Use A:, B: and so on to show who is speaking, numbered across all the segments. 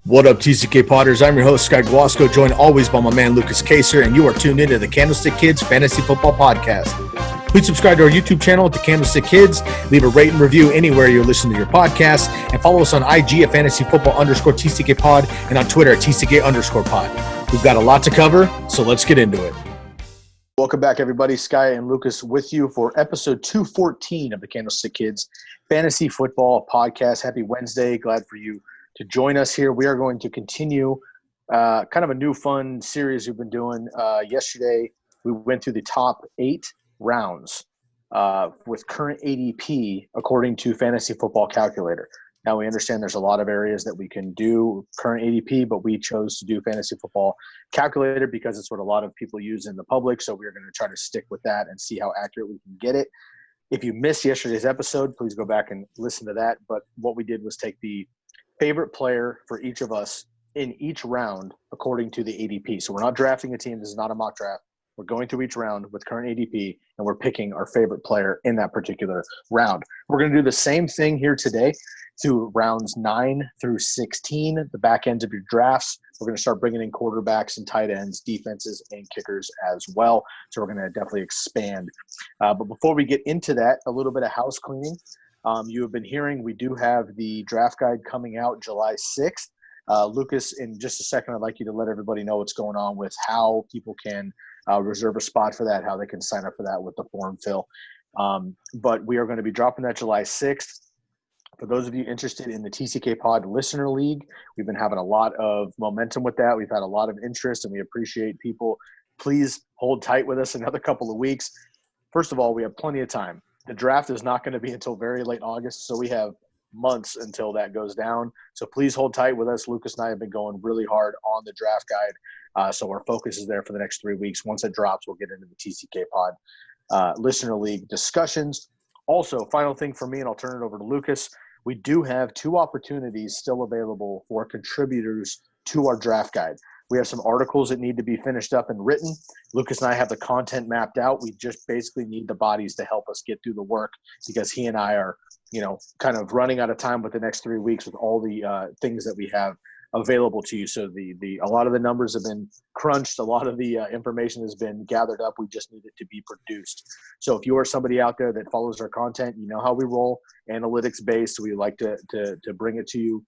A: What up, TCK Potters? I'm your host, Sky Guasco, joined always by my man, Lukas Kaser, and you are tuned into the Candlestick Kids Fantasy Football Podcast. Please subscribe to our YouTube channel at the Candlestick Kids, leave a rate and review anywhere you're listening to your podcast, and follow us on IG at fantasyfootball_TCK Pod and on Twitter at TCK_pod. We've got a lot to cover, so let's get into it. Welcome back, everybody. Sky and Lukas with you for episode 214 of the Candlestick Kids Fantasy Football Podcast. Happy Wednesday. Glad for you to join us here. We are going to continue kind of a new fun series we've been doing. Yesterday, we went through the top 8 rounds with current ADP according to Fantasy Football Calculator. Now, we understand there's a lot of areas that we can do current ADP, but we chose to do Fantasy Football Calculator because it's what a lot of people use in the public, so we're going to try to stick with that and see how accurate we can get it. If you missed yesterday's episode, please go back and listen to that. But what we did was take the favorite player for each of us in each round according to the ADP. So we're not drafting a team. This is not a mock draft. We're going through each round with current ADP, and we're picking our favorite player in that particular round. We're going to do the same thing here today to rounds 9 through 16, the back ends of your drafts. We're going to start bringing in quarterbacks and tight ends, defenses, and kickers as well. So we're going to definitely expand. But before we get into that, a little bit of house cleaning. You have been hearing we do have the draft guide coming out July 6th. Lukas, in just a second, I'd like you to let everybody know what's going on with how people can reserve a spot for that, how they can sign up for that with the form fill. But we are going to be dropping that July 6th. For those of you interested in the TCK Pod Listener League, we've been having a lot of momentum with that. We've had a lot of interest, and we appreciate people. Please hold tight with us another couple of weeks. First of all, we have plenty of time. The draft is not going to be until very late August, so we have months until that goes down. So please hold tight with us. Lukas and I have been going really hard on the draft guide, so our focus is there for the next 3 weeks. Once it drops, we'll get into the TCK Pod Listener League discussions. Also, final thing for me, and I'll turn it over to Lukas, we do have 2 opportunities still available for contributors to our draft guide. We have some articles that need to be finished up and written. Lukas and I have the content mapped out. We just basically need the bodies to help us get through the work because he and I are, kind of running out of time with the next 3 weeks with all the things that we have available to you. So a lot of the numbers have been crunched. A lot of the information has been gathered up. We just need it to be produced. So if you are somebody out there that follows our content, you know how we roll, analytics based. We like to bring it to you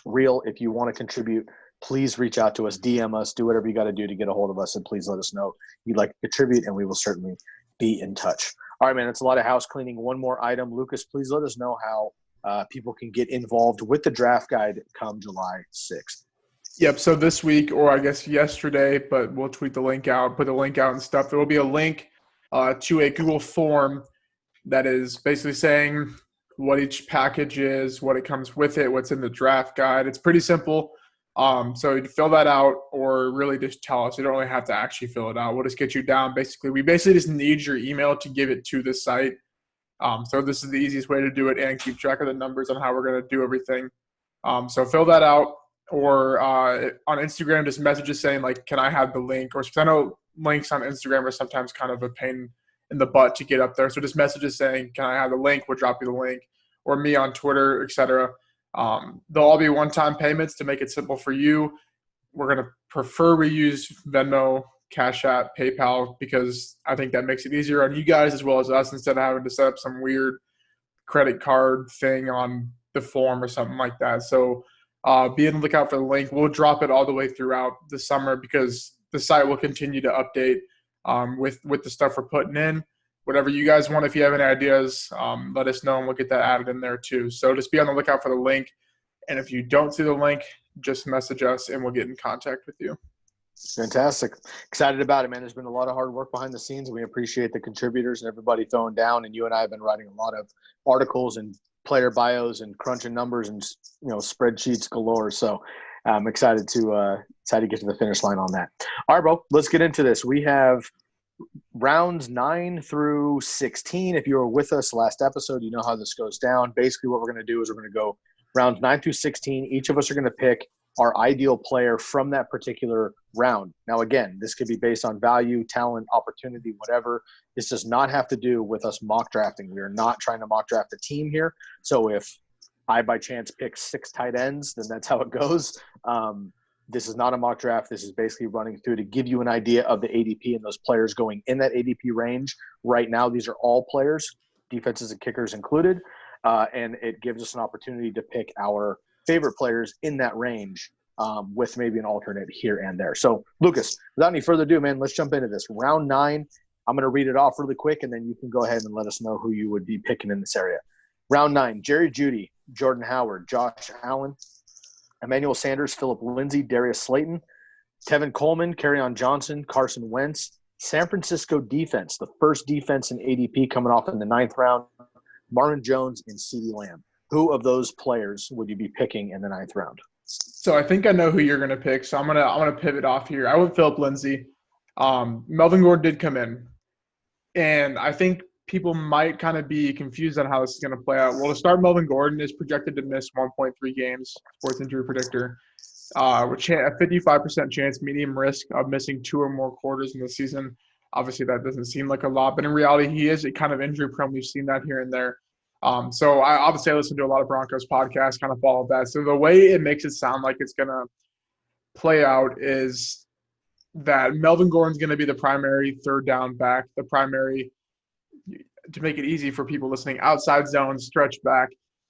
A: real. If you want to contribute, please reach out to us, DM us, do whatever you got to do to get a hold of us, and please let us know you'd like to contribute, and we will certainly be in touch. All right, man, it's a lot of house cleaning. One more item. Lukas, please let us know how people can get involved with the draft guide come July 6th.
B: Yep, so this week, or I guess yesterday, but we'll tweet the link out, put the link out and stuff. There will be a link to a Google form that is basically saying what each package is, what it comes with it, what's in the draft guide. It's pretty simple. So you fill that out or really just tell us. You don't really have to actually fill it out. We'll just get you down. We basically just need your email to give it to the site. So this is the easiest way to do it and keep track of the numbers on how we're going to do everything. So fill that out or on Instagram, just messages saying, like, can I have the link? Or because I know links on Instagram are sometimes kind of a pain in the butt to get up there. So just messages saying, can I have the link? We'll drop you the link. Or me on Twitter, etc. They'll all be one-time payments to make it simple for you. We're going to prefer we use Venmo, Cash App, PayPal, because I think that makes it easier on you guys as well as us instead of having to set up some weird credit card thing on the form or something like that. So be on the lookout for the link. We'll drop it all the way throughout the summer because the site will continue to update with the stuff we're putting in. Whatever you guys want, if you have any ideas, let us know and we'll get that added in there too. So just be on the lookout for the link. And if you don't see the link, just message us and we'll get in contact with you.
A: Fantastic. Excited about it, man. There's been a lot of hard work behind the scenes, and we appreciate the contributors and everybody throwing down. And you and I have been writing a lot of articles and player bios and crunching numbers and, spreadsheets galore. So I'm excited to get to the finish line on that. All right, bro, let's get into this. We have rounds 9 through 16. If you were with us last episode, you know how this goes down. Basically what we're going to do is we're going to go rounds 9 through 16. Each of us are going to pick our ideal player from that particular round. Now, again, this could be based on value, talent, opportunity, whatever. This does not have to do with us mock drafting. We are not trying to mock draft a team here. So if
C: I by chance pick 6 tight ends, then that's how it goes. This is not a mock draft. This is basically running through to give you an idea of the ADP and those players going in that ADP range. Right now, these are all players, defenses and kickers included, and it gives us an opportunity to pick our favorite players in that range with maybe an alternate here and there. So, Lukas, without any further ado, man, let's jump into this. Round 9, I'm going to read it off really quick, and then you can go ahead and let us know who you would be picking in this area. Round 9, Jerry Jeudy, Jordan Howard, Josh Allen, Emmanuel Sanders, Phillip Lindsay, Darius Slayton, Tevin Coleman, Kerryon Johnson, Carson Wentz, San Francisco defense, the first defense in ADP coming off in the 9th round, Marvin Jones and CeeDee Lamb. Who of those players would you be picking in the 9th round?
B: So I think I know who you're going to pick. So I'm gonna pivot off here. I went Phillip Lindsay. Melvin Gordon did come in, and I think people might kind of be confused on how this is going to play out. Well, to start, Melvin Gordon is projected to miss 1.3 games, sports injury predictor, with a 55% chance, medium risk of missing 2 or more quarters in the season. Obviously, that doesn't seem like a lot, but in reality, he is a kind of injury prone. We've seen that here and there. So I listen to a lot of Broncos podcasts, kind of follow that. So the way it makes it sound like it's going to play out is that Melvin Gordon's going to be the primary third down back, the primary, to make it easy for people listening, outside zone, stretch back.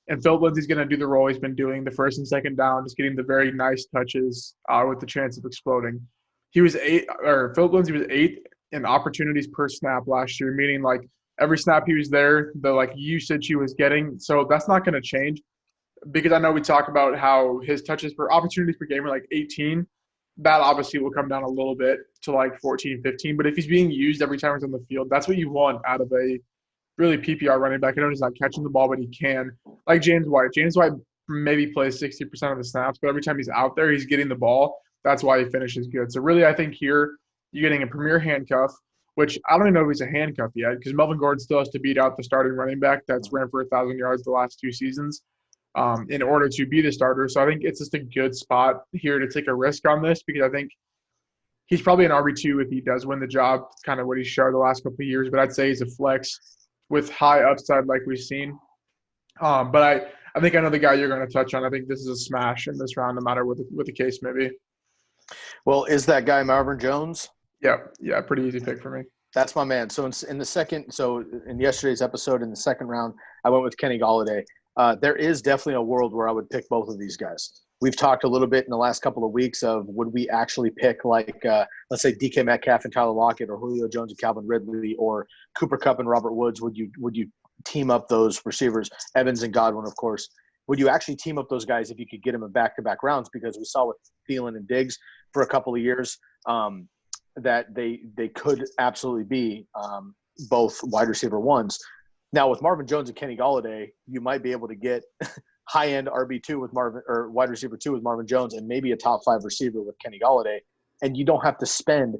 B: And Phillip Lindsay's going to do the role he's been doing, the first and second down, just getting the very nice touches with the chance of exploding. Phillip Lindsay was 8th in opportunities per snap last year, meaning like every snap he was there, the like usage he was getting. So that's not going to change, because I know we talk about how his touches per opportunities per game are like 18. That obviously will come down a little bit to like 14, 15. But if he's being used every time he's on the field, that's what you want out of a really PPR running back. I know he's not catching the ball, but he can. Like James White. James White maybe plays 60% of the snaps, but every time he's out there, he's getting the ball. That's why he finishes good. So really, I think here you're getting a premier handcuff, which I don't even know if he's a handcuff yet, because Melvin Gordon still has to beat out the starting running back that's ran for 1,000 yards the last 2 seasons in order to be the starter. So I think it's just a good spot here to take a risk on this, because I think he's probably an RB2 if he does win the job, kind of what he's showed the last couple of years. But I'd say he's a flex with high upside like we've seen. But I think I know the guy you're going to touch on. I think this is a smash in this round, no matter what the case may be.
C: Well, is that guy Marvin Jones?
B: Yeah, pretty easy pick for me.
C: That's my man. So in yesterday's episode, in the 2nd round, I went with Kenny Golladay. There is definitely a world where I would pick both of these guys. We've talked a little bit in the last couple of weeks of would we actually pick like, let's say DK Metcalf and Tyler Lockett, or Julio Jones and Calvin Ridley, or Cooper Kupp and Robert Woods? Would you team up those receivers, Evans and Godwin, of course? Would you actually team up those guys if you could get them in back-to-back rounds? Because we saw with Thielen and Diggs for a couple of years that they could absolutely be both wide receiver ones. Now with Marvin Jones and Kenny Golladay, you might be able to get high-end RB2 with Marvin, or wide receiver 2 with Marvin Jones, and maybe a top 5 receiver with Kenny Golladay, and you don't have to spend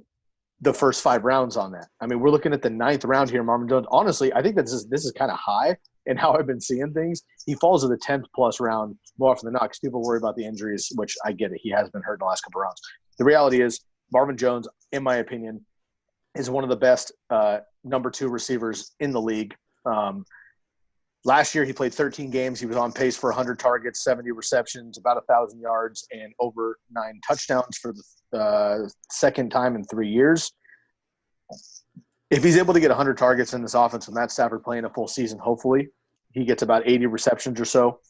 C: the first 5 rounds on that. I mean, we're looking at the 9th round here, Marvin Jones. Honestly, I think that this is kind of high in how I've been seeing things. He falls to the 10th plus round more often than not, because people worry about the injuries, which I get it. He has been hurt in the last couple of rounds. The reality is Marvin Jones, in my opinion, is one of the best number 2 receivers in the league. Last year, he played 13 games. He was on pace for 100 targets, 70 receptions, about 1,000 yards, and over 9 touchdowns for the 2nd time in 3 years. If he's able to get 100 targets in this offense with Matt Stafford playing a full season, hopefully he gets about 80 receptions or so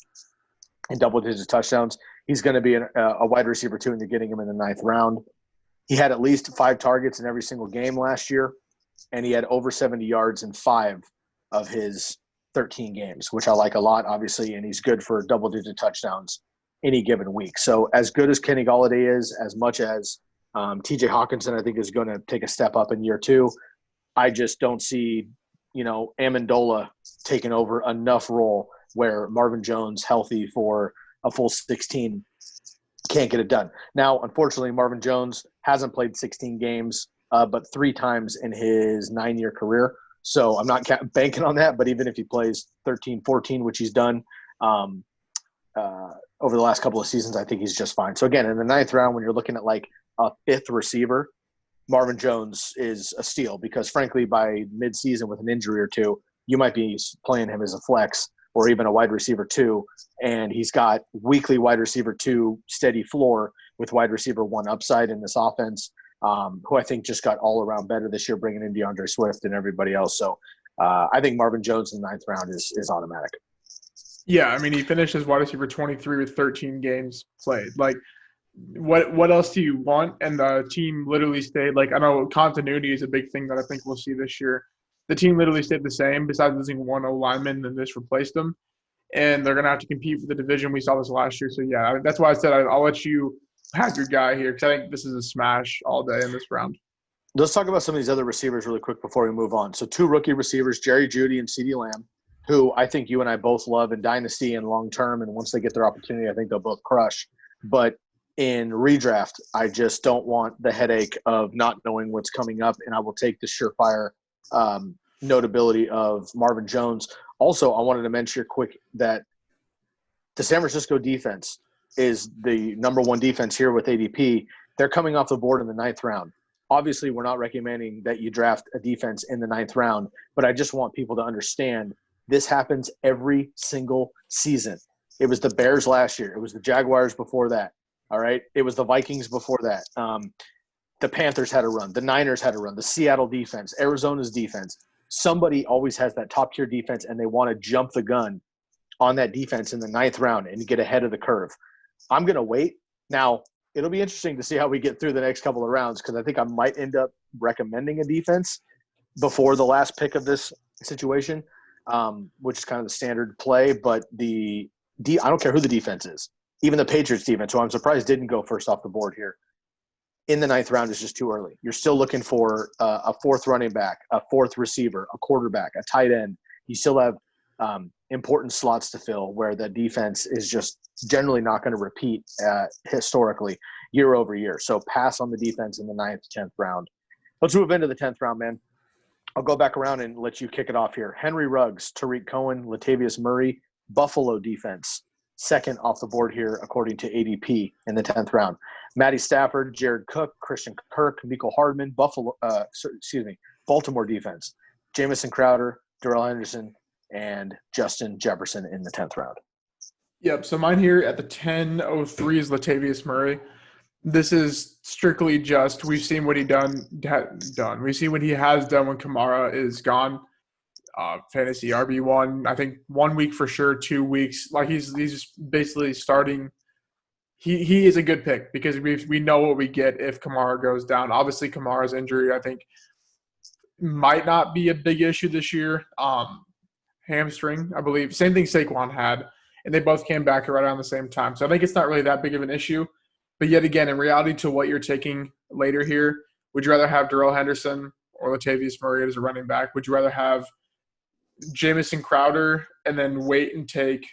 C: and double-digit touchdowns. He's going to be a wide receiver 2, and you're getting him in the 9th round. He had at least 5 targets in every single game last year, and he had over 70 yards in 5 of his 13 games, which I like a lot, obviously, and he's good for double-digit touchdowns any given week. So as good as Kenny Golladay is, as much as TJ Hawkinson, I think, is going to take a step up in year 2, I just don't see, Amendola taking over enough role where Marvin Jones, healthy for a full 16, can't get it done. Now, unfortunately, Marvin Jones hasn't played 16 games, but 3 times in his 9-year career. So I'm not banking on that, but even if he plays 13, 14, which he's done over the last couple of seasons, I think he's just fine. So again, in the 9th round, when you're looking at like a 5th receiver, Marvin Jones is a steal, because frankly, by mid-season with an injury or 2, you might be playing him as a flex or even a wide receiver 2, and he's got weekly wide receiver 2 steady floor with wide receiver 1 upside in this offense, who I think just got all around better this year, bringing in DeAndre Swift and everybody else. So I think Marvin Jones in the 9th round is automatic.
B: Yeah, I mean, he finished as wide receiver 23 with 13 games played. Like, what else do you want? And the team literally stayed. Like, I know continuity is a big thing that I think we'll see this year. The team literally stayed the same, besides losing one O-lineman, and this replaced them. And they're going to have to compete for the division. We saw this last year. So, yeah, that's why I said I'll let you have your guy here, because I think this is a smash all day in this round.
C: Let's talk about some of these other receivers really quick before we move on. So 2 rookie receivers, Jerry Jeudy and CeeDee Lamb, who I think you and I both love in Dynasty and long-term, and once they get their opportunity, I think they'll both crush. But in redraft, I just don't want the headache of not knowing what's coming up, and I will take the surefire notability of Marvin Jones. Also, I wanted to mention here quick that the San Francisco defense is the number 1 defense here with ADP. They're coming off the board in the 9th round. Obviously, we're not recommending that you draft a defense in the 9th round, but I just want people to understand this happens every single season. It was the Bears last year. It was the Jaguars before that. All right? It was the Vikings before that. The Panthers had a run. The Niners had a run. The Seattle defense, Arizona's defense. Somebody always has that top-tier defense, and they want to jump the gun on that defense in the 9th round and get ahead of the curve. I'm going to wait. Now, it'll be interesting to see how we get through the next couple of rounds, because I think I might end up recommending a defense before the last pick of this situation, which is kind of the standard play. But I don't care who the defense is. Even the Patriots defense, who I'm surprised didn't go first off the board here, in the 9th round is just too early. You're still looking for a 4th running back, a 4th receiver, a quarterback, a tight end. You still have important slots to fill where the defense is just generally not going to repeat historically year over year. So pass on the defense in the 9th, 10th round. Let's move into the 10th round, man. I'll go back around and let you kick it off here. Henry Ruggs, Tariq Cohen, Latavius Murray, Buffalo defense. 2nd off the board here, according to ADP in the 10th round. Matty Stafford, Jared Cook, Christian Kirk, Mecole Hardman, Baltimore defense. Jamison Crowder, Darrell Henderson, and Justin Jefferson in the 10th round.
B: Yep. So mine here at the 10:03 is Latavius Murray. This is strictly just we've seen what he done. We see what he has done when Kamara is gone. Fantasy RB1, I think 1 week for sure, 2 weeks. Like he's just basically starting. He is a good pick because we know what we get if Kamara goes down. Obviously, Kamara's injury, I think, might not be a big issue this year. Hamstring, I believe. Same thing Saquon had, and they both came back right around the same time. So I think it's not really that big of an issue. But yet again, in reality to what you're taking later here, would you rather have Darrell Henderson or Latavius Murray as a running back? Would you rather have Jamison Crowder and then wait and take,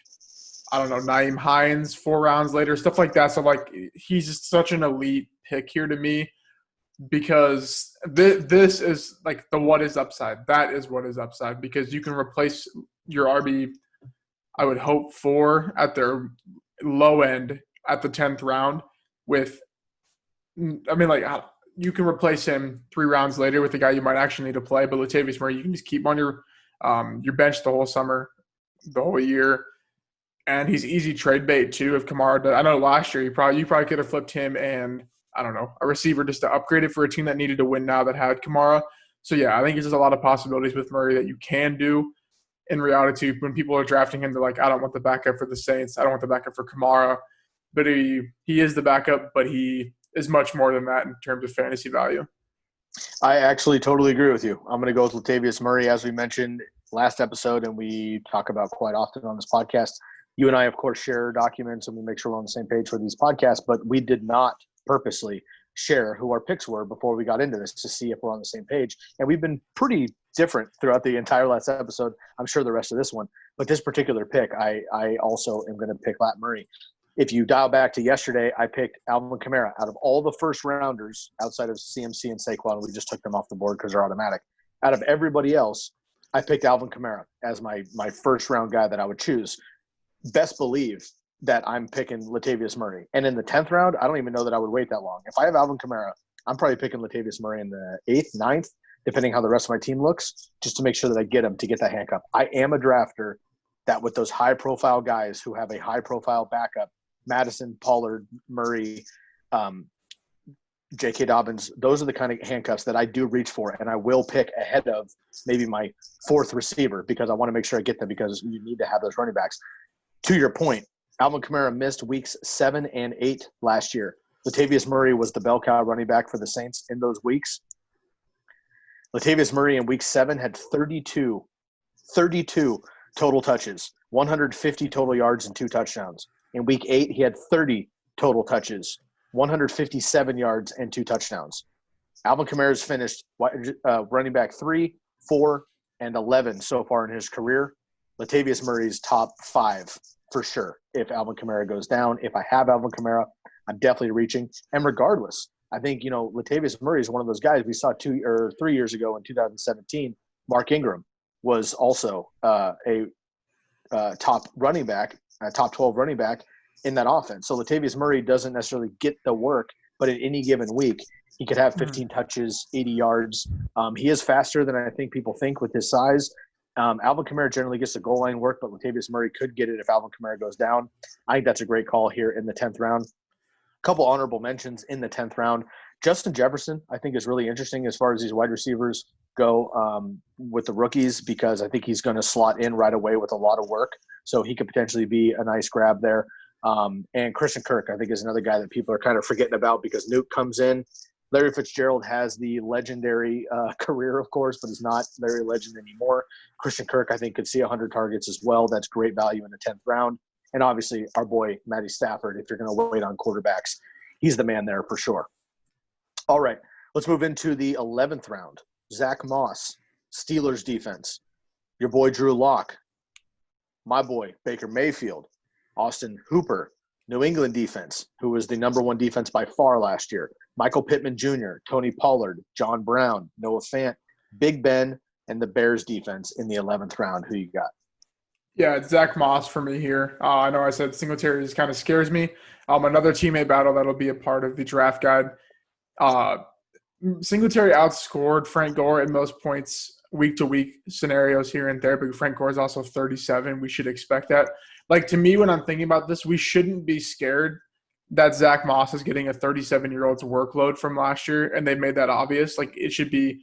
B: I don't know, Nyheim Hines 4 rounds later, stuff like that? So, like, he's just such an elite pick here to me because this is, like, the what is upside. That is what is upside because you can replace your RB, I would hope, 4 at their low end at the 10th round with – I mean, like, you can replace him 3 rounds later with a guy you might actually need to play, but Latavius Murray, you can just keep on your bench the whole summer, the whole year. And he's easy trade bait too. If Kamara does, I know last year you probably could have flipped him and I don't know, a receiver just to upgrade it for a team that needed to win now that had Kamara. So yeah, I think there's a lot of possibilities with Murray that you can do. In reality, when people are drafting him, they're like, I don't want the backup for the Saints. I don't want the backup for Kamara. But he is the backup, but he is much more than that in terms of fantasy value.
C: I actually totally agree with you. I'm going to go with Latavius Murray, as we mentioned last episode, and we talk about quite often on this podcast. You and I, of course, share documents, and we make sure we're on the same page for these podcasts, but we did not purposely share who our picks were before we got into this to see if we're on the same page. And we've been pretty different throughout the entire last episode. I'm sure the rest of this one. But this particular pick, I also am going to pick Lat Murray. If you dial back to yesterday, I picked Alvin Kamara. Out of all the first rounders outside of CMC and Saquon, we just took them off the board because they're automatic. Out of everybody else, I picked Alvin Kamara as my first round guy that I would choose. Best believe that I'm picking Latavius Murray. And in the 10th round, I don't even know that I would wait that long. If I have Alvin Kamara, I'm probably picking Latavius Murray in the 8th, 9th, depending how the rest of my team looks, just to make sure that I get him to get that handcuff. I am a drafter that with those high-profile guys who have a high-profile backup, Madison, Pollard, Murray, J.K. Dobbins, those are the kind of handcuffs that I do reach for, and I will pick ahead of maybe my fourth receiver because I want to make sure I get them because you need to have those running backs. To your point, Alvin Kamara missed weeks 7 and 8 last year. Latavius Murray was the bell cow running back for the Saints in those weeks. Latavius Murray in week 7 had 32 total touches, 150 total yards and 2 touchdowns. In week 8, he had 30 total touches, 157 yards and 2 touchdowns. Alvin Kamara's finished running back 3, 4, and 11 so far in his career. Latavius Murray's top 5 for sure. If Alvin Kamara goes down, if I have Alvin Kamara, I'm definitely reaching. And regardless, I think, Latavius Murray is one of those guys we saw 2 or 3 years ago in 2017. Mark Ingram was also a top running back, a top 12 running back in that offense. So Latavius Murray doesn't necessarily get the work, but in any given week, he could have 15 touches, 80 yards. He is faster than I think people think with his size. Alvin Kamara generally gets the goal line work, but Latavius Murray could get it if Alvin Kamara goes down. I think that's a great call here in the 10th round. A couple honorable mentions in the 10th round. Justin Jefferson, I think, is really interesting as far as these wide receivers go with the rookies because I think he's going to slot in right away with a lot of work. So he could potentially be a nice grab there. And Christian Kirk, I think, is another guy that people are kind of forgetting about because Nuke comes in. Larry Fitzgerald has the legendary career, of course, but he's not Larry Legend anymore. Christian Kirk, I think, could see 100 targets as well. That's great value in the 10th round. And obviously, our boy, Matty Stafford, if you're going to wait on quarterbacks, he's the man there for sure. All right, let's move into the 11th round. Zach Moss, Steelers defense. Your boy, Drew Lock. My boy, Baker Mayfield. Austin Hooper, New England defense, who was the number 1 defense by far last year. Michael Pittman Jr., Tony Pollard, John Brown, Noah Fant, Big Ben, and the Bears defense in the 11th round. Who you got?
B: Yeah, it's Zach Moss for me here. I know I said Singletary just kind of scares me. Another teammate battle that'll be a part of the draft guide. Singletary outscored Frank Gore in most points week-to-week scenarios here and there, but Frank Gore is also 37. We should expect that. Like, to me, when I'm thinking about this, we shouldn't be scared that Zach Moss is getting a 37-year-old's workload from last year, and they made that obvious. Like, it should be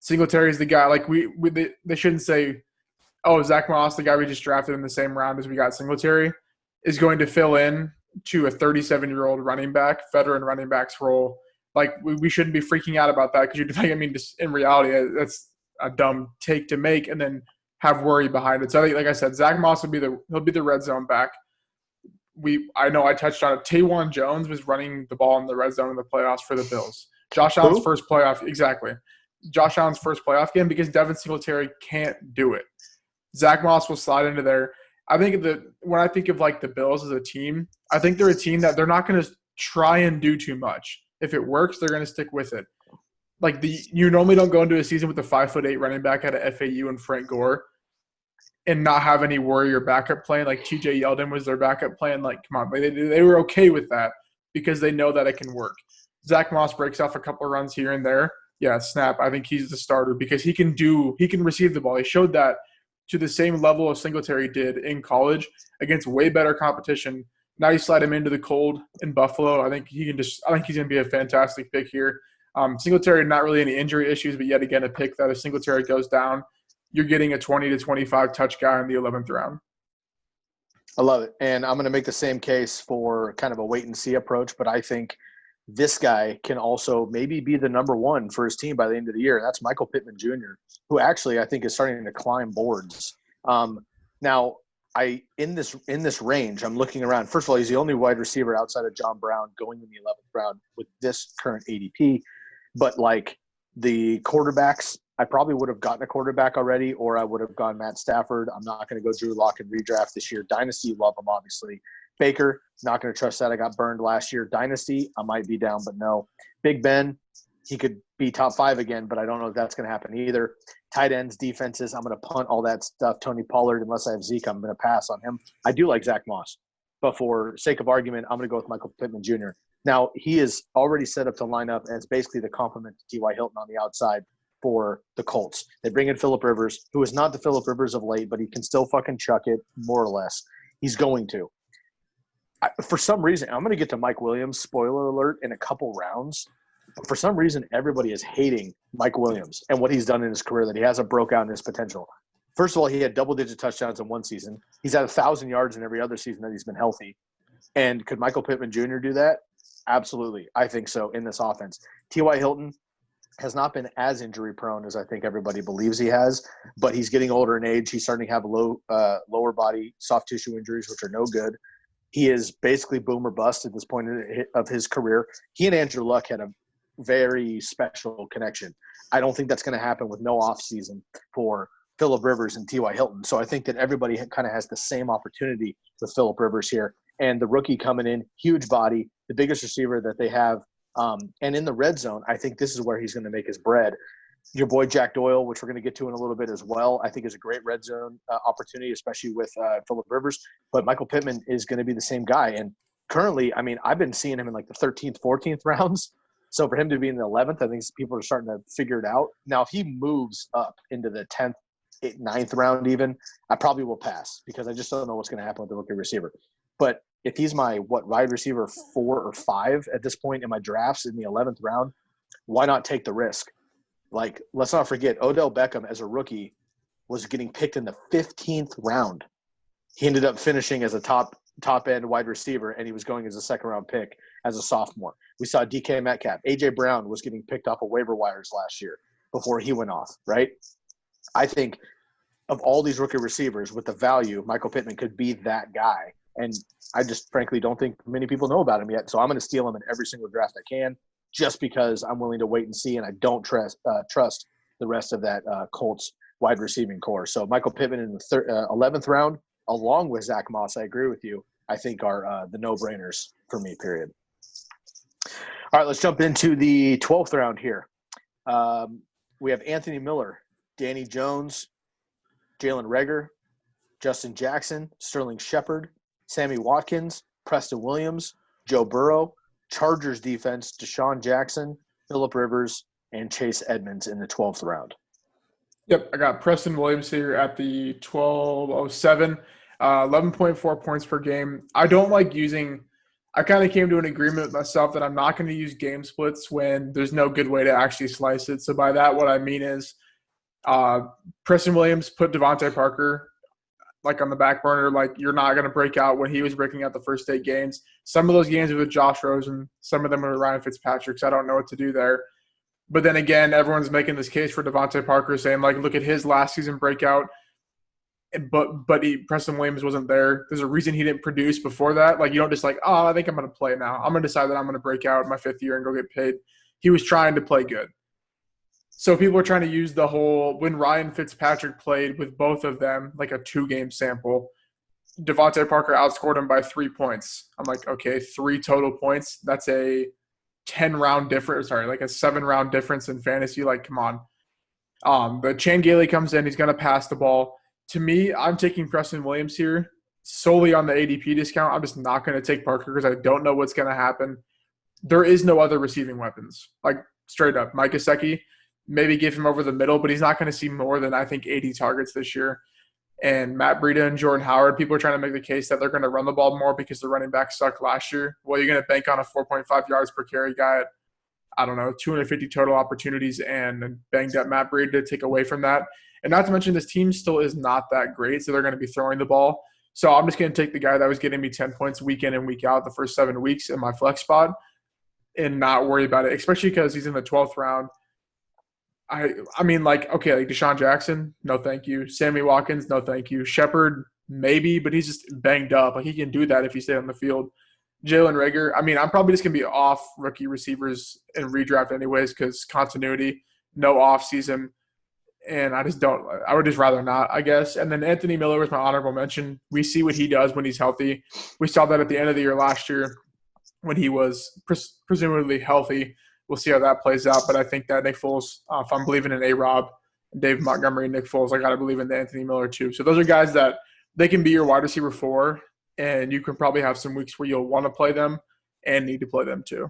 B: Singletary is the guy. Like, they shouldn't say, oh, Zach Moss, the guy we just drafted in the same round as we got Singletary, is going to fill in to a 37-year-old running back, veteran running back's role. Like, we shouldn't be freaking out about that because just in reality, that's a dumb take to make and then have worry behind it. So, like I said, Zach Moss will be the red zone back. I know I touched on it. Tawan Jones was running the ball in the red zone in the playoffs for the Bills. Josh Allen's first playoff game because Devin Singletary can't do it. Zach Moss will slide into there. I think when I think of like the Bills as a team, I think they're a team that they're not going to try and do too much. If it works, they're going to stick with it. Like you normally don't go into a season with a 5'8" running back out of FAU and Frank Gore and not have any worry or backup plan. Like TJ Yeldon was their backup plan. Like, come on, they were okay with that because they know that it can work. Zach Moss breaks off a couple of runs here and there. Yeah, snap. I think he's the starter because he can receive the ball. He showed that to the same level as Singletary did in college against way better competition. Now you slide him into the cold in Buffalo. I think he's going to be a fantastic pick here. Singletary, not really any injury issues, but yet again, a pick that if Singletary goes down, you're getting a 20 to 25 touch guy in the 11th round.
C: I love it. And I'm going to make the same case for kind of a wait and see approach, but I think this guy can also maybe be the number 1 for his team by the end of the year. And that's Michael Pittman Jr., who actually I think is starting to climb boards. Now, in this range, I'm looking around. First of all, he's the only wide receiver outside of John Brown going in the 11th round with this current ADP. But like the quarterbacks, I probably would have gotten a quarterback already, or I would have gone Matt Stafford. I'm not going to go Drew Lock and redraft this year. Dynasty, love him, obviously. Baker, not going to trust that. I got burned last year. Dynasty, I might be down, but no. Big Ben, he could be top 5 again, but I don't know if that's going to happen either. Tight ends, defenses, I'm going to punt all that stuff. Tony Pollard, unless I have Zeke, I'm going to pass on him. I do like Zach Moss, but for sake of argument, I'm going to go with Michael Pittman Jr. Now, he is already set up to line up as basically the complement to T.Y. Hilton on the outside. for the Colts. They bring in Phillip Rivers, who is not the Phillip Rivers of late, but he can still fucking chuck it, more or less. He's going to. For some reason, I'm going to get to Mike Williams, spoiler alert, in a couple rounds. But for some reason, everybody is hating Mike Williams and what he's done in his career, that he hasn't broke out in his potential. First of all, he had double-digit touchdowns in one season. He's had 1,000 yards in every other season that he's been healthy. And could Michael Pittman Jr. do that? Absolutely. I think so in this offense. T.Y. Hilton has not been as injury-prone as I think everybody believes he has, but he's getting older in age. He's starting to have lower body soft tissue injuries, which are no good. He is basically boom or bust at this point of his career. He and Andrew Luck had a very special connection. I don't think that's going to happen with no offseason for Phillip Rivers and T.Y. Hilton. So I think that everybody kind of has the same opportunity with Phillip Rivers here. And the rookie coming in, huge body, the biggest receiver that they have. And in the red zone, I think this is where he's going to make his bread. Your boy Jack Doyle, which we're going to get to in a little bit as well, I think is a great red zone opportunity, especially with Phillip Rivers. But Michael Pittman is going to be the same guy. And currently, I mean, I've been seeing him in like the 13th, 14th rounds. So for him to be in the 11th, I think people are starting to figure it out. Now, if he moves up into the 10th, 9th round even, I probably will pass because I just don't know what's going to happen with the rookie receiver. But if he's my, wide receiver 4 or 5 at this point in my drafts in the 11th round, why not take the risk? Like, let's not forget, Odell Beckham as a rookie was getting picked in the 15th round. He ended up finishing as a top-end wide receiver, and he was going as a second-round pick as a sophomore. We saw DK Metcalf. A.J. Brown was getting picked off of waiver wires last year before he went off, right? I think of all these rookie receivers with the value, Michael Pittman could be that guy. And I just frankly don't think many people know about him yet. So I'm going to steal him in every single draft I can just because I'm willing to wait and see, and I don't trust the rest of that Colts wide receiving core. So Michael Pittman in the 11th round, along with Zach Moss, I agree with you, I think are the no-brainers for me, period. All right, let's jump into the 12th round here. We have Anthony Miller, Danny Jones, Jalen Reagor, Justin Jackson, Sterling Shepard, Sammy Watkins, Preston Williams, Joe Burrow, Chargers defense, Deshaun Jackson, Phillip Rivers, and Chase Edmonds in the 12th round.
B: Yep, I got Preston Williams here at the 1207, 11.4 points per game. I don't like using – I kind of came to an agreement with myself that I'm not going to use game splits when there's no good way to actually slice it. So by that, what I mean is Preston Williams put Devontae Parker like on the back burner, like you're not going to break out when he was breaking out the first 8 games. Some of those games are with Josh Rosen. Some of them are Ryan Fitzpatrick. So I don't know what to do there. But then again, everyone's making this case for Devontae Parker saying, like, look at his last season breakout. But Preston Williams wasn't there. There's a reason he didn't produce before that. Like, you don't just like, oh, I think I'm going to play now. I'm going to decide that I'm going to break out in my 5th year and go get paid. He was trying to play good. So people are trying to use the whole when Ryan Fitzpatrick played with both of them, like a 2-game sample, Devontae Parker outscored him by 3 points. I'm like, okay, 3 total points. That's a 10-round difference. Sorry, like a 7-round difference in fantasy. Like, come on. But Chan Gailey comes in. He's going to pass the ball. To me, I'm taking Preston Williams here solely on the ADP discount. I'm just not going to take Parker because I don't know what's going to happen. There is no other receiving weapons. Like, straight up. Mike Gesicki, maybe give him over the middle, but he's not going to see more than, I think, 80 targets this year. And Matt Breida and Jordan Howard, people are trying to make the case that they're going to run the ball more because the running back sucked last year. Well, you're going to bank on a 4.5 yards per carry guy at, I don't know, 250 total opportunities and banged up Matt Breida to take away from that. And not to mention this team still is not that great, so they're going to be throwing the ball. So I'm just going to take the guy that was getting me 10 points week in and week out the first 7 weeks in my flex spot and not worry about it, especially because he's in the 12th round. I mean, like, okay, like Deshaun Jackson, no thank you. Sammy Watkins, no thank you. Shepard, maybe, but he's just banged up. Like, he can do that if he stayed on the field. Jalen Reagor, I mean, I'm probably just going to be off rookie receivers in redraft anyways because continuity, no offseason, and I would just rather not, I guess. And then Anthony Miller was my honorable mention. We see what he does when he's healthy. We saw that at the end of the year last year when he was presumably healthy. We'll see how that plays out, but I think that Nick Foles, if I'm believing in A-Rob, Dave Montgomery, Nick Foles, I got to believe in Anthony Miller too. So those are guys that they can be your wide receiver 4, and you can probably have some weeks where you'll want to play them and need to play them too.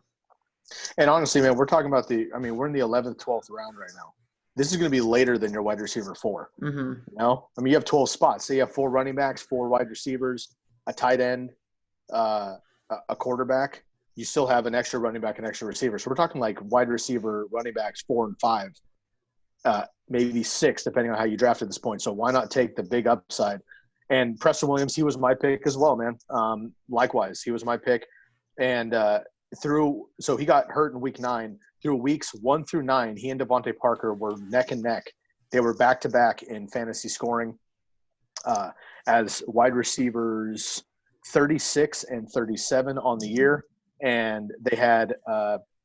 C: And honestly, man, we're talking about we're in the 11th, 12th round right now. this is going to be later than your wide receiver 4.
B: Mm-hmm.
C: You know, I mean, you have 12 spots, so you have 4 running backs, 4 wide receivers, a tight end, a quarterback. You still have an extra running back and extra receiver. So we're talking like wide receiver, running backs 4 and 5, maybe 6, depending on how you draft at this point. So why not take the big upside? And Preston Williams, he was my pick as well, man. Likewise, he was my pick. And so he got hurt in week 9. Through weeks 1 through 9, he and Devontae Parker were neck and neck. They were back-to-back in fantasy scoring as wide receivers 36 and 37 on the year. And they had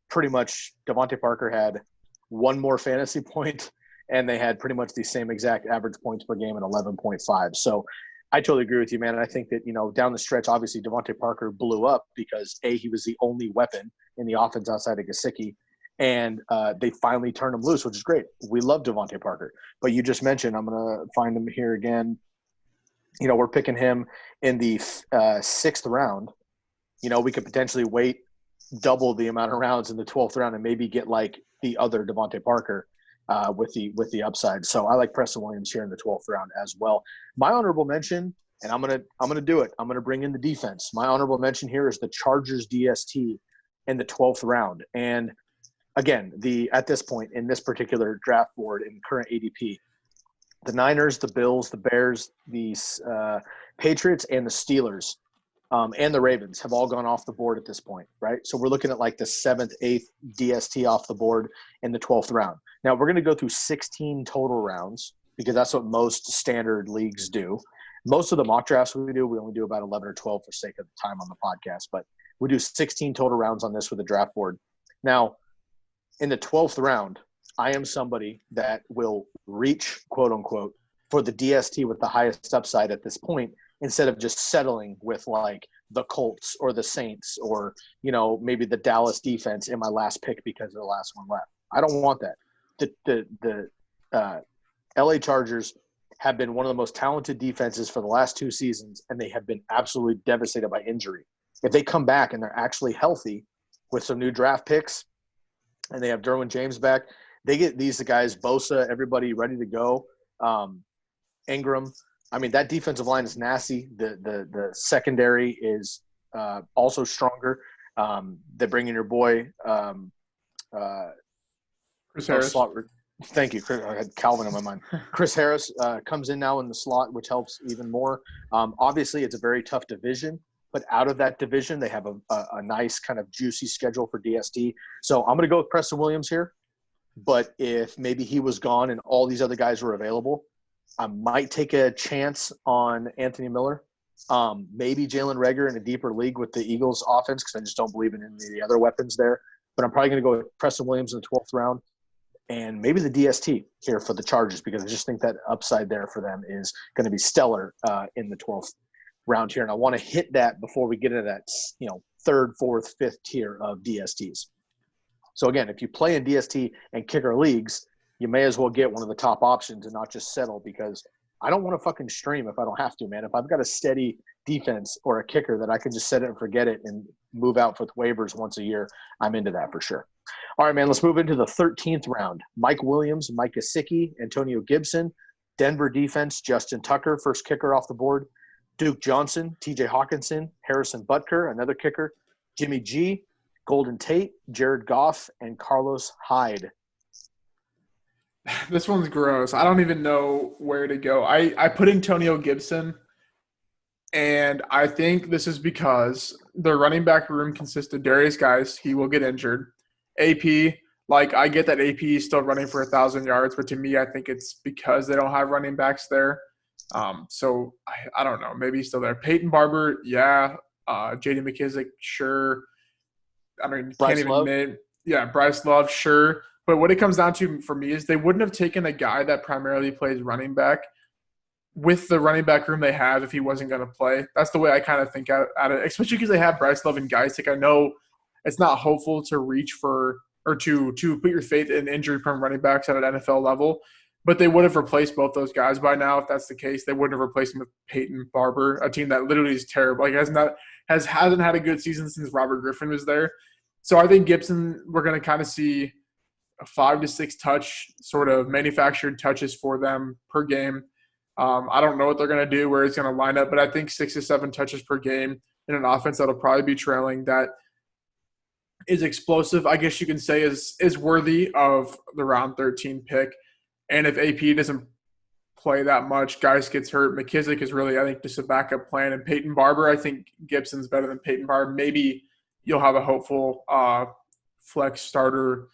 C: pretty much – Devontae Parker had 1 more fantasy point, and they had pretty much the same exact average points per game at 11.5. So I totally agree with you, man. And I think that, down the stretch, obviously Devontae Parker blew up because, A, he was the only weapon in the offense outside of Gesicki. And they finally turned him loose, which is great. We love Devontae Parker. But you just mentioned, I'm going to find him here again. We're picking him in the 6th round. We could potentially wait double the amount of rounds in the 12th round and maybe get like the other Devontae Parker with the upside. So I like Preston Williams here in the 12th round as well. My honorable mention, and I'm gonna do it. I'm gonna bring in the defense. My honorable mention here is the Chargers DST in the 12th round. And again, at this point in this particular draft board in current ADP, the Niners, the Bills, the Bears, the Patriots, and the Steelers, and the Ravens have all gone off the board at this point, right? So we're looking at like the 7th, 8th DST off the board in the 12th round. Now we're going to go through 16 total rounds because that's what most standard leagues do. Most of the mock drafts we only do about 11 or 12 for sake of the time on the podcast, but we do 16 total rounds on this with the draft board. Now, in the 12th round, I am somebody that will reach, quote unquote, for the DST with the highest upside at this point, instead of just settling with like the Colts or the Saints or, maybe the Dallas defense in my last pick because of the last one left. I don't want that. The LA Chargers have been one of the most talented defenses for the last 2 seasons, and they have been absolutely devastated by injury. If they come back and they're actually healthy with some new draft picks, and they have Derwin James back, they get these guys, Bosa, everybody ready to go. Ingram. I mean, that defensive line is nasty. The secondary is also stronger. They bring in your boy
B: Chris Harris.
C: Thank you. I had Calvin in my mind. Chris Harris comes in now in the slot, which helps even more. Obviously, it's a very tough division. But out of that division, they have a nice kind of juicy schedule for DST. So I'm going to go with Preston Williams here. But if maybe he was gone and all these other guys were available, I might take a chance on Anthony Miller. Maybe Jalen Reagor in a deeper league with the Eagles offense because I just don't believe in any of the other weapons there. But I'm probably going to go with Preston Williams in the 12th round and maybe the DST here for the Chargers because I just think that upside there for them is going to be stellar in the 12th round here, and I want to hit that before we get into that, 3rd, 4th, 5th tier of DSTs. So again, if you play in DST and kicker leagues, you may as well get one of the top options and not just settle because I don't want to fucking stream if I don't have to, man. If I've got a steady defense or a kicker that I can just set it and forget it and move out with waivers once a year, I'm into that for sure. All right, man, let's move into the 13th round. Mike Williams, Mike Gesicki, Antonio Gibson, Denver defense, Justin Tucker, first kicker off the board. Duke Johnson, TJ Hawkinson, Harrison Butker, another kicker, Jimmy G, Golden Tate, Jared Goff, and Carlos Hyde.
B: This one's gross. I don't even know where to go. I put Antonio Gibson, and I think this is because the running back room consists of Darius Guice. He will get injured. AP, I get that AP is still running for 1,000 yards, but to me, I think it's because they don't have running backs there. So I don't know. Maybe he's still there. Peyton Barber, yeah. J.D. McKissick, sure. I mean,
C: Bryce
B: can't
C: Love?
B: even name. Yeah, Bryce Love, sure. But what it comes down to for me is they wouldn't have taken a guy that primarily plays running back with the running back room they have if he wasn't going to play. That's the way I kind of think at it, especially because they have Bryce Love and guys. I know it's not hopeful to reach for or to put your faith in injury-prone running backs at an NFL level. But they would have replaced both those guys by now. If that's the case, they wouldn't have replaced him with Peyton Barber, a team that literally is terrible. Hasn't had a good season since Robert Griffin was there. So I think Gibson, we're going to kind of see a 5 to 6 touch sort of manufactured touches for them per game. I don't know what they're going to do, where it's going to line up, but I think 6 to 7 touches per game in an offense that'll probably be trailing, that is explosive, I guess you can say, is worthy of the round 13 pick. And if AP doesn't play that much, Geis gets hurt, McKissick is really, I think, just a backup plan. And Peyton Barber, I think Gibson's better than Peyton Barber. Maybe you'll have a hopeful flex starter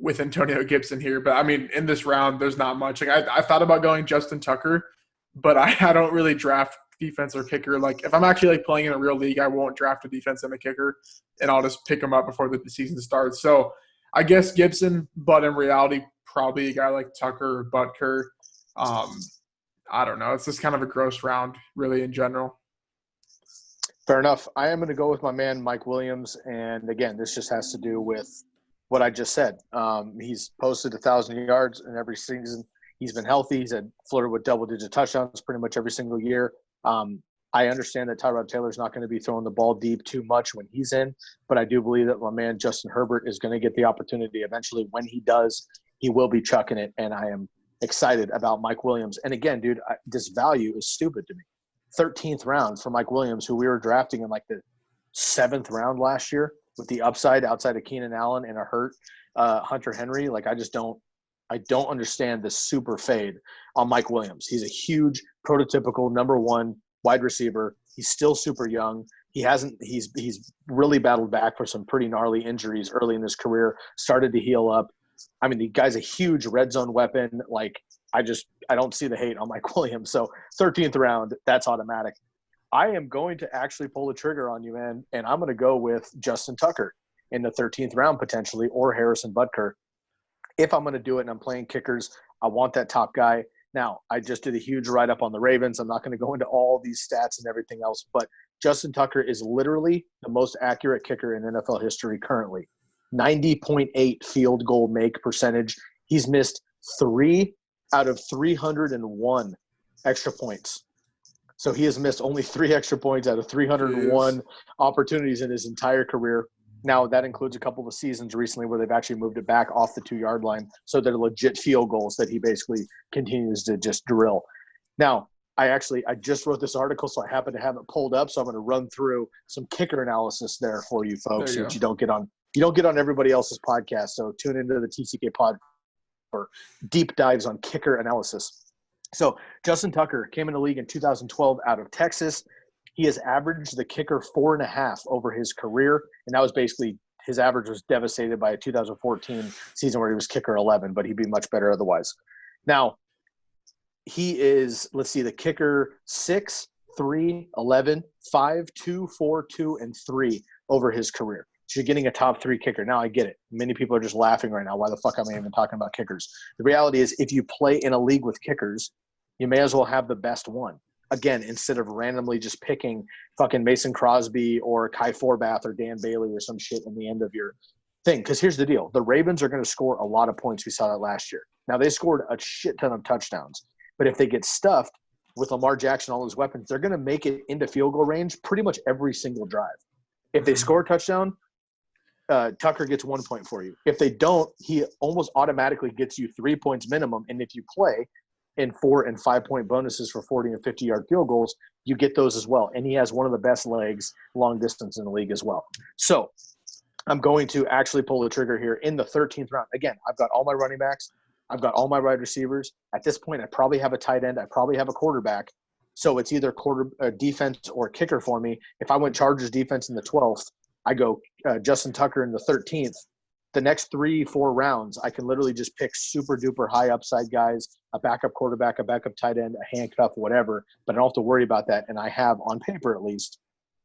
B: with Antonio Gibson here. But, I mean, in this round, there's not much. Like I thought about going Justin Tucker, but I don't really draft defense or kicker. Like, if I'm actually, like, playing in a real league, I won't draft a defense and a kicker, and I'll just pick them up before the season starts. So I guess Gibson, but in reality, probably a guy like Tucker or Butker. I don't know. It's just kind of a gross round, really, in general.
C: Fair enough. I am going to go with my man, Mike Williams. And, again, this just has to do with what I just said. He's posted 1,000 yards in every season. He's been healthy. He's had flirted with double-digit touchdowns pretty much every single year. I understand that Tyrod Taylor's not going to be throwing the ball deep too much when he's in, but I do believe that my man Justin Herbert is going to get the opportunity eventually. When he does, he will be chucking it, and I am excited about Mike Williams. And again, dude, this value is stupid to me. 13th round for Mike Williams, who we were drafting in like the 7th round last year with the upside outside of Keenan Allen and a hurt Hunter Henry. Like, I don't understand the super fade on Mike Williams. He's a huge prototypical number 1 wide receiver. He's still super young. He's really battled back for some pretty gnarly injuries early in his career, started to heal up. I mean, the guy's a huge red zone weapon. Like, I don't see the hate on Mike Williams. So 13th round, that's automatic. I am going to actually pull the trigger on you, man, and I'm going to go with Justin Tucker in the 13th round potentially, or Harrison Butker. If I'm going to do it and I'm playing kickers, I want that top guy. Now, I just did a huge write-up on the Ravens. I'm not going to go into all these stats and everything else, but Justin Tucker is literally the most accurate kicker in NFL history currently. 90.8 field goal make percentage. He's missed 3 out of 301 extra points. So he has missed only 3 extra points out of 301 opportunities in his entire career. Now, that includes a couple of seasons recently where they've actually moved it back off the 2-yard line. So they're legit field goals that he basically continues to just drill. Now, I just wrote this article, so I happen to have it pulled up. So I'm going to run through some kicker analysis there for you folks, which you don't get on everybody else's podcast. So tune into the TCK pod for deep dives on kicker analysis. So Justin Tucker came in the league in 2012 out of Texas. He has averaged the kicker 4.5 over his career, and that was basically his average was devastated by a 2014 season where he was kicker 11, but he'd be much better otherwise. Now, he is, let's see, the kicker 6, 3, 11, 5, 2, 4, 2, and 3 over his career. So you're getting a top 3 kicker. Now, I get it. Many people are just laughing right now. Why the fuck am I even talking about kickers? The reality is, if you play in a league with kickers, you may as well have the best one. Again, instead of randomly just picking fucking Mason Crosby or Kai Forbath or Dan Bailey or some shit in the end of your thing. Because here's the deal. The Ravens are going to score a lot of points. We saw that last year. Now, they scored a shit ton of touchdowns. But if they get stuffed with Lamar Jackson, all those weapons, they're going to make it into field goal range pretty much every single drive. If they score a touchdown, Tucker gets 1 point for you. If they don't, he almost automatically gets you 3 points minimum. And if you play in 4 and 5 point bonuses for 40 and 50-yard field goals, you get those as well. And he has one of the best legs long distance in the league as well. So I'm going to actually pull the trigger here in the 13th round. Again, I've got all my running backs. I've got all my wide receivers. At this point, I probably have a tight end. I probably have a quarterback. So it's either defense or kicker for me. If I went Chargers defense in the 12th, I go Justin Tucker in the 13th. The next 3-4 rounds, I can literally just pick super duper high upside guys, a backup quarterback, a backup tight end, a handcuff, whatever. But I don't have to worry about that. And I have, on paper at least,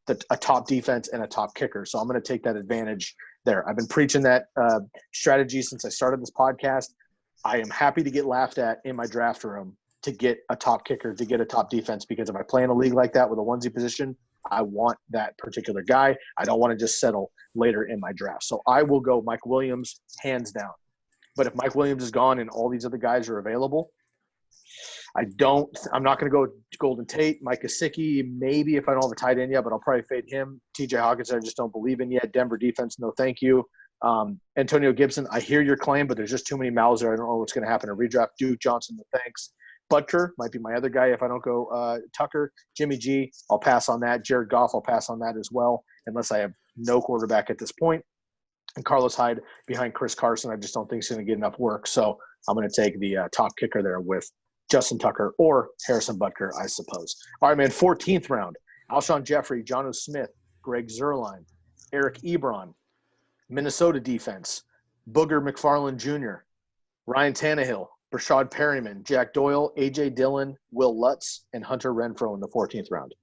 C: a top defense and a top kicker. So I'm going to take that advantage there. I've been preaching that strategy since I started this podcast. I am happy to get laughed at in my draft room to get a top kicker, to get a top defense, because if I play in a league like that with a onesie position, I want that particular guy. I don't want to just settle later in my draft. So I will go Mike Williams hands down. But if Mike Williams is gone and all these other guys are available, I'm not going to go Golden Tate, Mike Gesicki, maybe if I don't have a tight end yet, but I'll probably fade him. TJ Hawkins, I just don't believe in yet. Denver defense, no thank you. Antonio Gibson, I hear your claim, but there's just too many mouths there. I don't know what's going to happen in redraft. Duke Johnson, the thanks. Butker might be my other guy if I don't go Tucker. Jimmy G, I'll pass on that. Jared Goff, I'll pass on that as well, unless I have no quarterback at this point. And Carlos Hyde behind Chris Carson, I just don't think he's going to get enough work. So I'm going to take the top kicker there with Justin Tucker or Harrison Butker, I suppose. All right, man, 14th round. Alshon Jeffrey, Jonnu Smith, Greg Zuerlein, Eric Ebron, Minnesota defense, Booger McFarland Jr., Ryan Tannehill, Brashad Perryman, Jack Doyle, A.J. Dillon, Will Lutz, and Hunter Renfrow in the 14th round.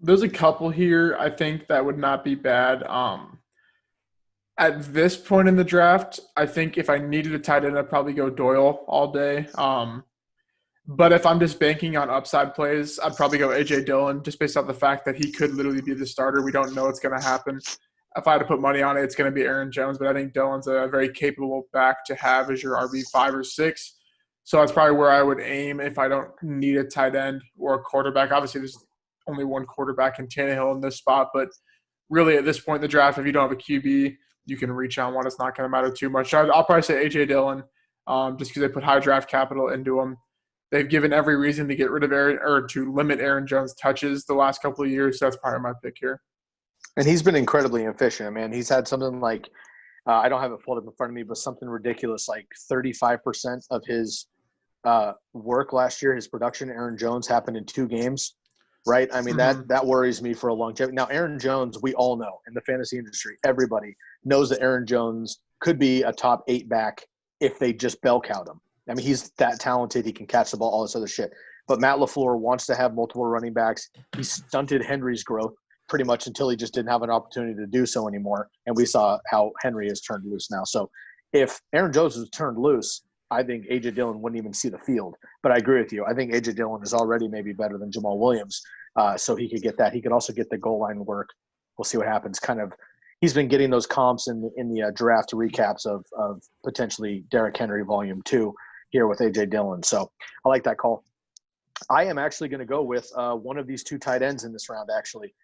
B: There's a couple here I think that would not be bad. At this point in the draft, I think if I needed a tight end, I'd probably go Doyle all day. But if I'm just banking on upside plays, I'd probably go A.J. Dillon just based off the fact that he could literally be the starter. We don't know what's going to happen. If I had to put money on it, it's going to be Aaron Jones, but I think Dillon's a very capable back to have as your RB5 or 6. So that's probably where I would aim if I don't need a tight end or a quarterback. Obviously, there's only one quarterback in Tannehill in this spot, but really at this point in the draft, if you don't have a QB, you can reach on one. It's not going to matter too much. I'll probably say A.J. Dillon just because they put high draft capital into him. They've given every reason to get rid of Aaron or to limit Aaron Jones' touches the last couple of years. So that's probably my pick here.
C: And he's been incredibly efficient, man. He's had something like I don't have it pulled up in front of me, but something ridiculous like 35% of his work last year, his production, Aaron Jones, happened in 2 games, right? I mean, that worries me for a longevity. Now, Aaron Jones, we all know in the fantasy industry, everybody knows that Aaron Jones could be a top 8 back if they just bell count him. I mean, he's that talented. He can catch the ball, all this other shit. But Matt LaFleur wants to have multiple running backs. He stunted Henry's growth pretty much until he just didn't have an opportunity to do so anymore. And we saw how Henry is turned loose now. So if Aaron Jones was turned loose, I think A.J. Dillon wouldn't even see the field. But I agree with you. I think A.J. Dillon is already maybe better than Jamal Williams. So he could get that. He could also get the goal line work. We'll see what happens. He's been getting those comps in the draft recaps of potentially Derrick Henry Volume 2 here with A.J. Dillon. So I like that call. I am actually going to go with one of these 2 tight ends in this round, actually.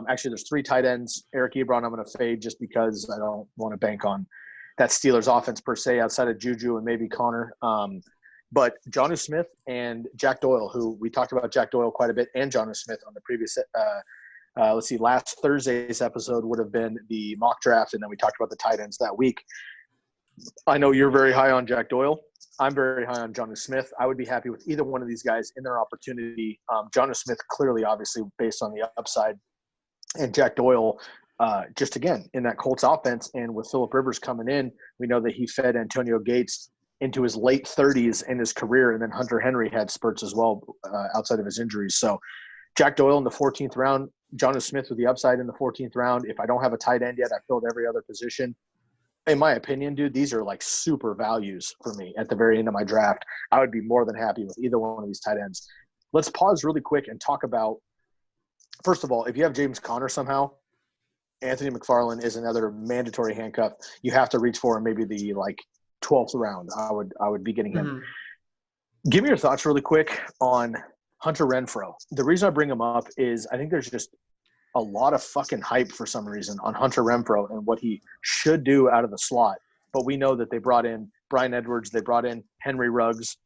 C: Actually, there's 3 tight ends. Eric Ebron I'm going to fade just because I don't want to bank on that Steelers offense per se outside of Juju and maybe Connor. But Jonnu Smith and Jack Doyle, who we talked about Jack Doyle quite a bit, and Jonnu Smith on the previous last Thursday's episode would have been the mock draft, and then we talked about the tight ends that week. I know you're very high on Jack Doyle. I'm very high on Jonnu Smith. I would be happy with either one of these guys in their opportunity. Jonnu Smith clearly, obviously, based on the upside. And Jack Doyle, just again, in that Colts offense, and with Phillip Rivers coming in, we know that he fed Antonio Gates into his late 30s in his career, and then Hunter Henry had spurts as well outside of his injuries. So Jack Doyle in the 14th round, Jonnu Smith with the upside in the 14th round. If I don't have a tight end yet, I filled every other position. In my opinion, dude, these are like super values for me at the very end of my draft. I would be more than happy with either one of these tight ends. Let's pause really quick and talk about, first of all, if you have James Conner somehow, Anthony McFarland is another mandatory handcuff. You have to reach for him maybe the 12th round. I would be getting him. Give me your thoughts really quick on Hunter Renfrow. The reason I bring him up is I think there's just a lot of fucking hype for some reason on Hunter Renfrow and what he should do out of the slot. But we know that they brought in Bryan Edwards. They brought in Henry Ruggs.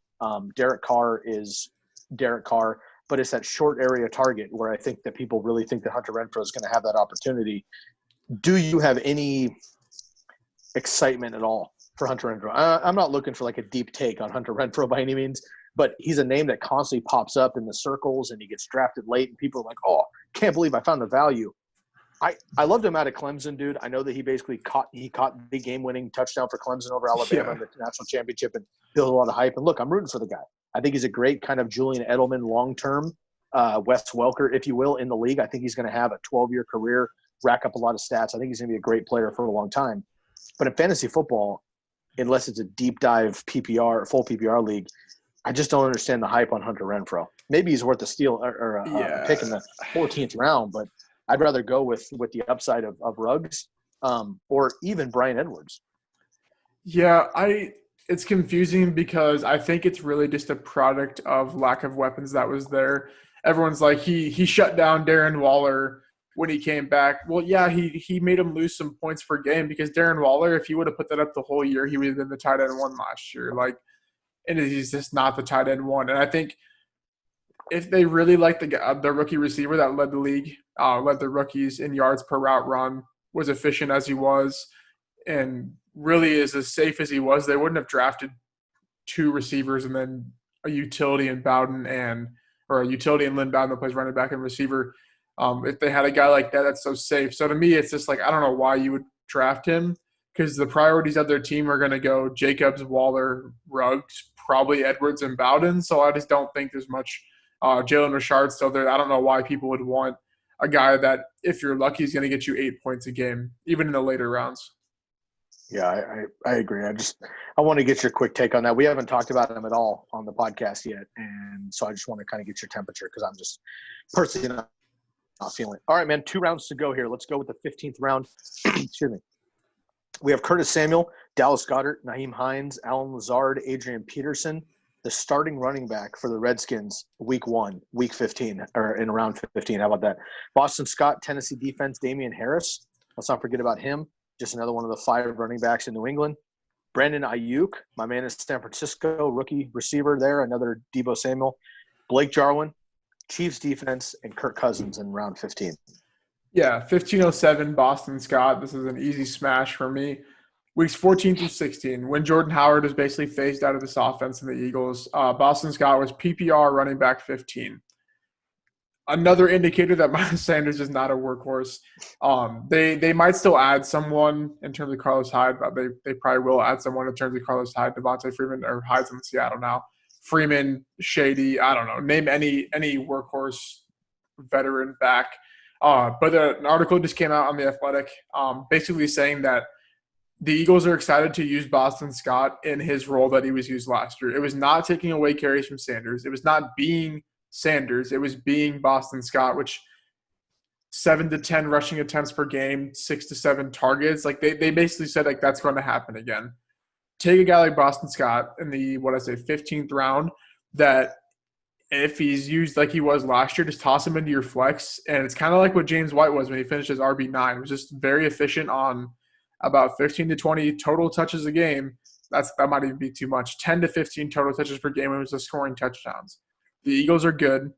C: Derek Carr is Derek Carr. But it's that short area target where I think that people really think that Hunter Renfrow is going to have that opportunity. Do you have any excitement at all for Hunter Renfrow? I'm not looking for like a deep take on Hunter Renfrow by any means, but he's a name that constantly pops up in the circles and he gets drafted late and people are like, oh, can't believe I found the value. I loved him out of Clemson, dude. I know that he basically caught the game-winning touchdown for Clemson over Alabama in the national championship and built a lot of hype. And look, I'm rooting for the guy. I think he's a great kind of Julian Edelman long-term, Wes Welker, if you will, in the league. I think he's going to have a 12-year career, rack up a lot of stats. I think he's going to be a great player for a long time. But in fantasy football, unless it's a deep dive PPR, full PPR league, I just don't understand the hype on Hunter Renfrow. Maybe he's worth a steal or a pick in the 14th round, but I'd rather go with the upside of Ruggs or even Bryan Edwards.
B: Yeah, it's confusing because I think it's really just a product of lack of weapons that was there. Everyone's like, he shut down Darren Waller when he came back. Well, yeah, he made him lose some points per game because Darren Waller, if he would have put that up the whole year, he would have been the tight end one last year. Like, and he's just not the tight end one. And I think if they really like the rookie receiver that led the league, led the rookies in yards per route run, was efficient as he was, and really is as safe as he was, they wouldn't have drafted two receivers and then a utility in Bowden or a utility in Lynn Bowden that plays running back and receiver. If they had a guy like that, that's so safe. So to me, it's just like, I don't know why you would draft him, because the priorities of their team are going to go Jacobs, Waller, Ruggs, probably Edwards and Bowden. So I just don't think there's much Jalen Richard still there. I don't know why people would want a guy that, if you're lucky, is going to get you 8 points a game, even in the later rounds.
C: Yeah, I agree. I want to get your quick take on that. We haven't talked about him at all on the podcast yet, and so I just want to kind of get your temperature because I'm just personally not feeling it. All right, man, 2 rounds to go here. Let's go with the 15th round. Excuse me. We have Curtis Samuel, Dallas Goedert, Nyheim Hines, Alan Lazard, Adrian Peterson, the starting running back for the Redskins week 15, or in round 15. How about that? Boston Scott, Tennessee defense, Damian Harris. Let's not forget about him. Just another one of the 5 running backs in New England. Brandon Ayuk, my man is San Francisco, rookie receiver there, another Deebo Samuel. Blake Jarwin, Chiefs defense, and Kirk Cousins in round 15.
B: Yeah, 1507 Boston Scott. This is an easy smash for me. Weeks 14 through 16, when Jordan Howard is basically phased out of this offense in the Eagles, Boston Scott was PPR running back 15. Another indicator that Miles Sanders is not a workhorse. They might still add someone in terms of Carlos Hyde, but they probably will add someone in terms of Carlos Hyde, Devontae Freeman, or Hyde's in Seattle now. Freeman, Shady, I don't know. Name any workhorse veteran back. But an article just came out on The Athletic basically saying that the Eagles are excited to use Boston Scott in his role that he was used last year. It was not taking away carries from Sanders. It was not being Sanders. It was being Boston Scott, which 7 to 10 rushing attempts per game, 6 to 7 targets. Like they basically said like that's going to happen again. Take a guy like Boston Scott in the 15th round that if he's used like he was last year, just toss him into your flex. And it's kind of like what James White was when he finished as RB9. It was just very efficient on about 15 to 20 total touches a game. That might even be too much. 10 to 15 total touches per game when it was just scoring touchdowns. The Eagles are good.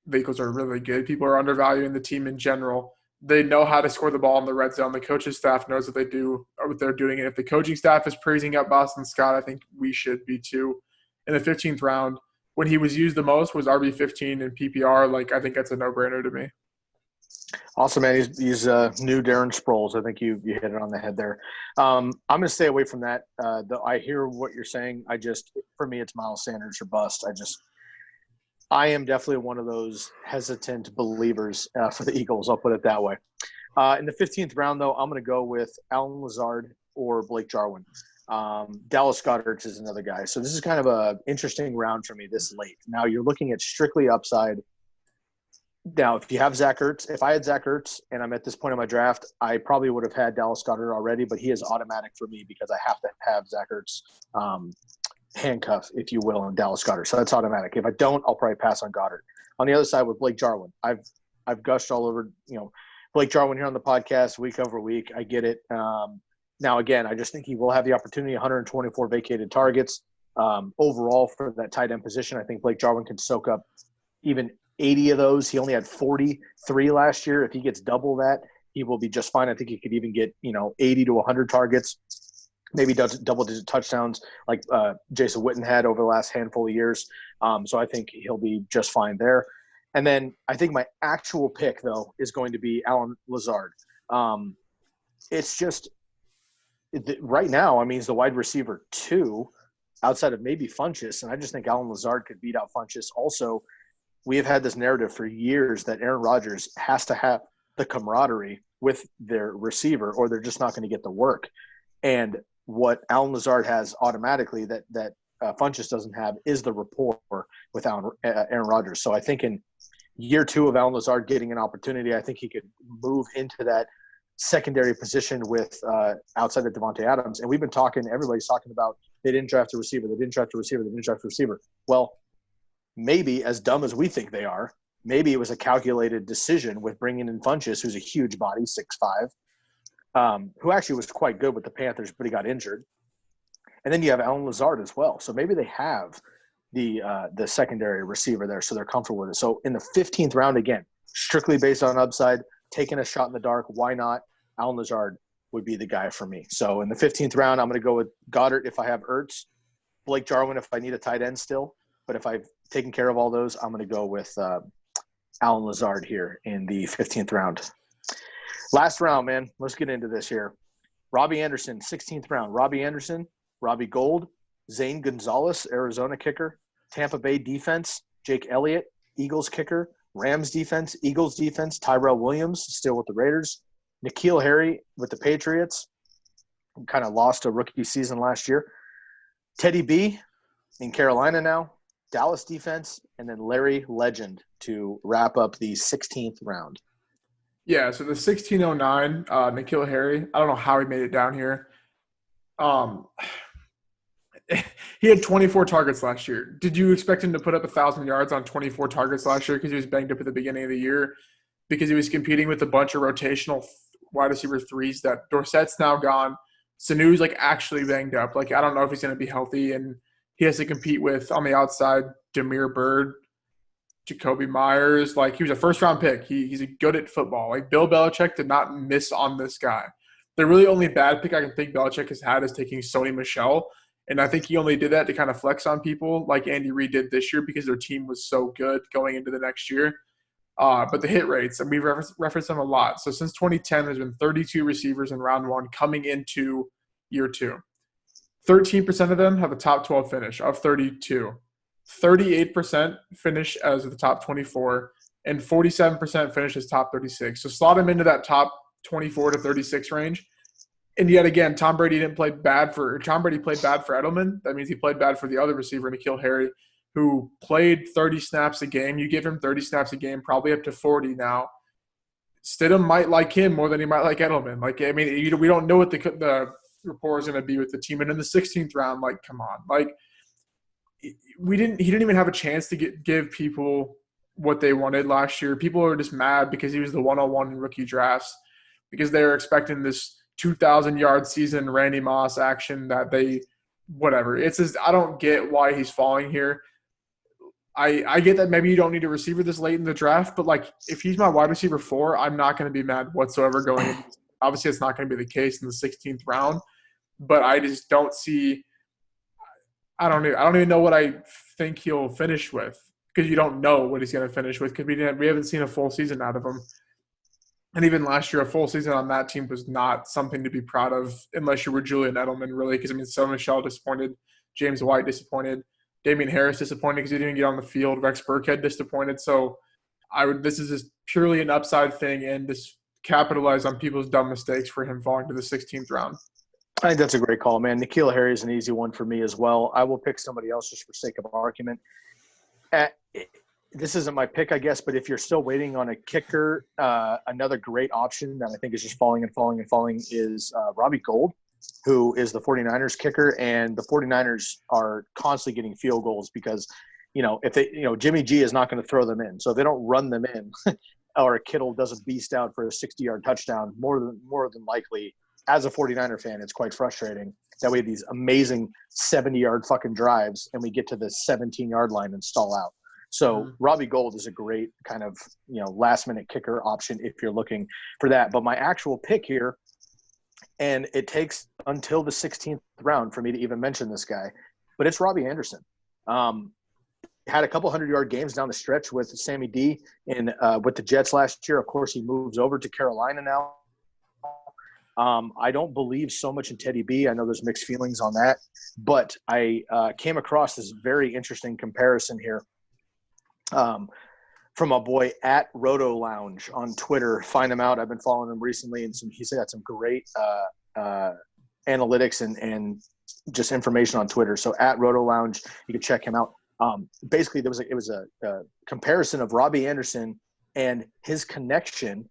B: The Eagles are really good. People are undervaluing the team in general. They know how to score the ball in the red zone. The coaching staff knows what they do or what they're doing. And if the coaching staff is praising up Boston Scott, I think we should be too. In the 15th round, when he was used the most was RB15 in PPR. Like, I think that's a no-brainer to me.
C: Awesome, man. He's new Darren Sproles. I think you hit it on the head there. I'm going to stay away from that. I hear what you're saying. For me, it's Miles Sanders or bust. I am definitely one of those hesitant believers for the Eagles. I'll put it that way. In the 15th round, though, I'm going to go with Alan Lazard or Blake Jarwin. Dallas Goedert is another guy. So this is kind of an interesting round for me this late. Now you're looking at strictly upside. Now, if I had Zach Ertz and I'm at this point in my draft, I probably would have had Dallas Goedert already, but he is automatic for me because I have to have Zach Ertz handcuff, if you will, on Dallas Goedert. So that's automatic. If I don't, I'll probably pass on Goedert. On the other side with Blake Jarwin, I've gushed all over, Blake Jarwin here on the podcast week over week. I get it. Now, again, I just think he will have the opportunity, 124 vacated targets. Overall for that tight end position, I think Blake Jarwin can soak up even 80 of those. He only had 43 last year. If he gets double that, he will be just fine. I think he could even get, 80 to 100 targets, maybe double-digit touchdowns like Jason Witten had over the last handful of years. So I think he'll be just fine there. And then I think my actual pick, though, is going to be Alan Lazard. It's just right now, he's the wide receiver 2 outside of maybe Funchess, and I just think Alan Lazard could beat out Funchess. Also, we have had this narrative for years that Aaron Rodgers has to have the camaraderie with their receiver or they're just not going to get the work. And what Alan Lazard has automatically that Funchess doesn't have is the rapport with Aaron Rodgers. So I think in year 2 of Alan Lazard getting an opportunity, I think he could move into that secondary position with outside of Devontae Adams. And we've been everybody's talking about they didn't draft a receiver. Well, maybe as dumb as we think they are, maybe it was a calculated decision with bringing in Funchess, who's a huge body, 6'5", who actually was quite good with the Panthers, but he got injured. And then you have Alan Lazard as well. So maybe they have the secondary receiver there, so they're comfortable with it. So in the 15th round, again, strictly based on upside, taking a shot in the dark, why not? Alan Lazard would be the guy for me. So in the 15th round, I'm going to go with Goedert if I have Ertz, Blake Jarwin if I need a tight end still. But if I've taken care of all those, I'm going to go with Alan Lazard here in the 15th round. Last round, man. Let's get into this here. Robbie Anderson, 16th round. Robbie Anderson, Robbie Gold, Zane Gonzalez, Arizona kicker, Tampa Bay defense, Jake Elliott, Eagles kicker, Rams defense, Eagles defense, Tyrell Williams, still with the Raiders, N'Keal Harry with the Patriots, kind of lost a rookie season last year, Teddy B in Carolina now, Dallas defense, and then Larry Legend to wrap up the 16th round.
B: Yeah, so the 1609, N'Keal Harry, I don't know how he made it down here. He had 24 targets last year. Did you expect him to put up 1,000 yards on 24 targets last year because he was banged up at the beginning of the year? Because he was competing with a bunch of rotational wide receiver threes that Dorsett's now gone. Sanu's like actually banged up. Like I don't know if he's going to be healthy, and he has to compete with on the outside Demir Bird, Jacoby Myers. Like he was a first-round pick. He's good at football. Like Bill Belichick did not miss on this guy. The really only bad pick I can think Belichick has had is taking Sony Michel. And I think he only did that to kind of flex on people like Andy Reid did this year because their team was so good going into the next year. But the hit rates, and we've referenced them a lot. So since 2010, there's been 32 receivers in round one coming into year two. 13% of them have a top 12 finish of 32. 38% finish as the top 24, and 47% finish as top 36. So slot him into that top 24 to 36 range. And yet again, Tom Brady played bad for Edelman. That means he played bad for the other receiver, N'Keal Harry, who played 30 snaps a game. You give him 30 snaps a game, probably up to 40 now. Stidham might like him more than he might like Edelman. Like, I mean, we don't know what the rapport is going to be with the team. And in the 16th round, like, come on. Like, he didn't even have a chance to give people what they wanted last year. People are just mad because he was the 101 in rookie drafts because they were expecting this 2,000-yard season Randy Moss action that they – whatever. It's just – I don't get why he's falling here. I get that maybe you don't need a receiver this late in the draft, but, like, if he's my wide receiver 4, I'm not going to be mad whatsoever going in. Obviously, it's not going to be the case in the 16th round, but I just don't see – I don't even know what I think he'll finish with because you don't know what he's going to finish with because we haven't seen a full season out of him. And even last year, a full season on that team was not something to be proud of unless you were Julian Edelman, really, because, I mean, Sony Michel disappointed, James White disappointed, Damian Harris disappointed because he didn't get on the field, Rex Burkhead disappointed. So this is just purely an upside thing and just capitalize on people's dumb mistakes for him falling to the 16th round.
C: I think that's a great call, man. N'Keal Harry is an easy one for me as well. I will pick somebody else just for sake of argument. This isn't my pick, I guess, but if you're still waiting on a kicker, another great option that I think is just falling is Robbie Gould, who is the 49ers kicker. And the 49ers are constantly getting field goals because, if Jimmy G is not going to throw them in. So if they don't run them in or Kittle doesn't beast out for a 60-yard touchdown, more than likely, as a 49er fan, it's quite frustrating that we have these amazing 70-yard fucking drives and we get to the 17-yard line and stall out. So Robbie Gould is a great kind of, last-minute kicker option if you're looking for that. But my actual pick here, and it takes until the 16th round for me to even mention this guy, but it's Robbie Anderson. Had a couple 100-yard games down the stretch with Sammy D with the Jets last year. Of course, he moves over to Carolina now. I don't believe so much in Teddy B. I know there's mixed feelings on that, but I came across this very interesting comparison here. From a boy at Roto Lounge on Twitter. Find him out. I've been following him recently, and he's got some great analytics and just information on Twitter. So at Roto Lounge, you can check him out. Basically, it was a comparison of Robbie Anderson and his connection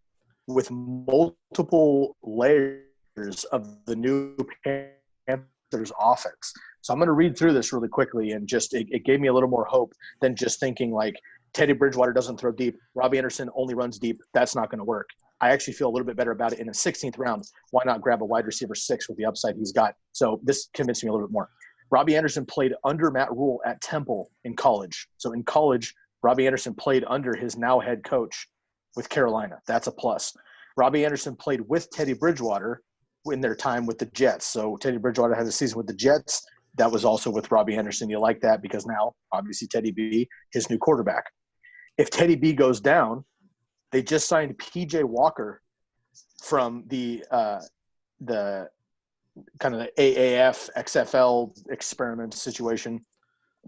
C: with multiple layers of the new Panthers offense. So I'm going to read through this really quickly, and just it gave me a little more hope than just thinking like Teddy Bridgewater doesn't throw deep. Robbie Anderson only runs deep. That's not going to work. I actually feel a little bit better about it in the 16th round. Why not grab a wide receiver 6 with the upside he's got? So this convinced me a little bit more. Robbie Anderson played under Matt Rule at Temple in college. So in college, Robbie Anderson played under his now head coach with Carolina. That's a plus. Robbie Anderson played with Teddy Bridgewater in their time with the Jets. So Teddy Bridgewater had a season with the Jets. That was also with Robbie Anderson. You like that because now, obviously, Teddy B, his new quarterback. If Teddy B goes down, they just signed P.J. Walker from the kind of the AAF, XFL experiment situation.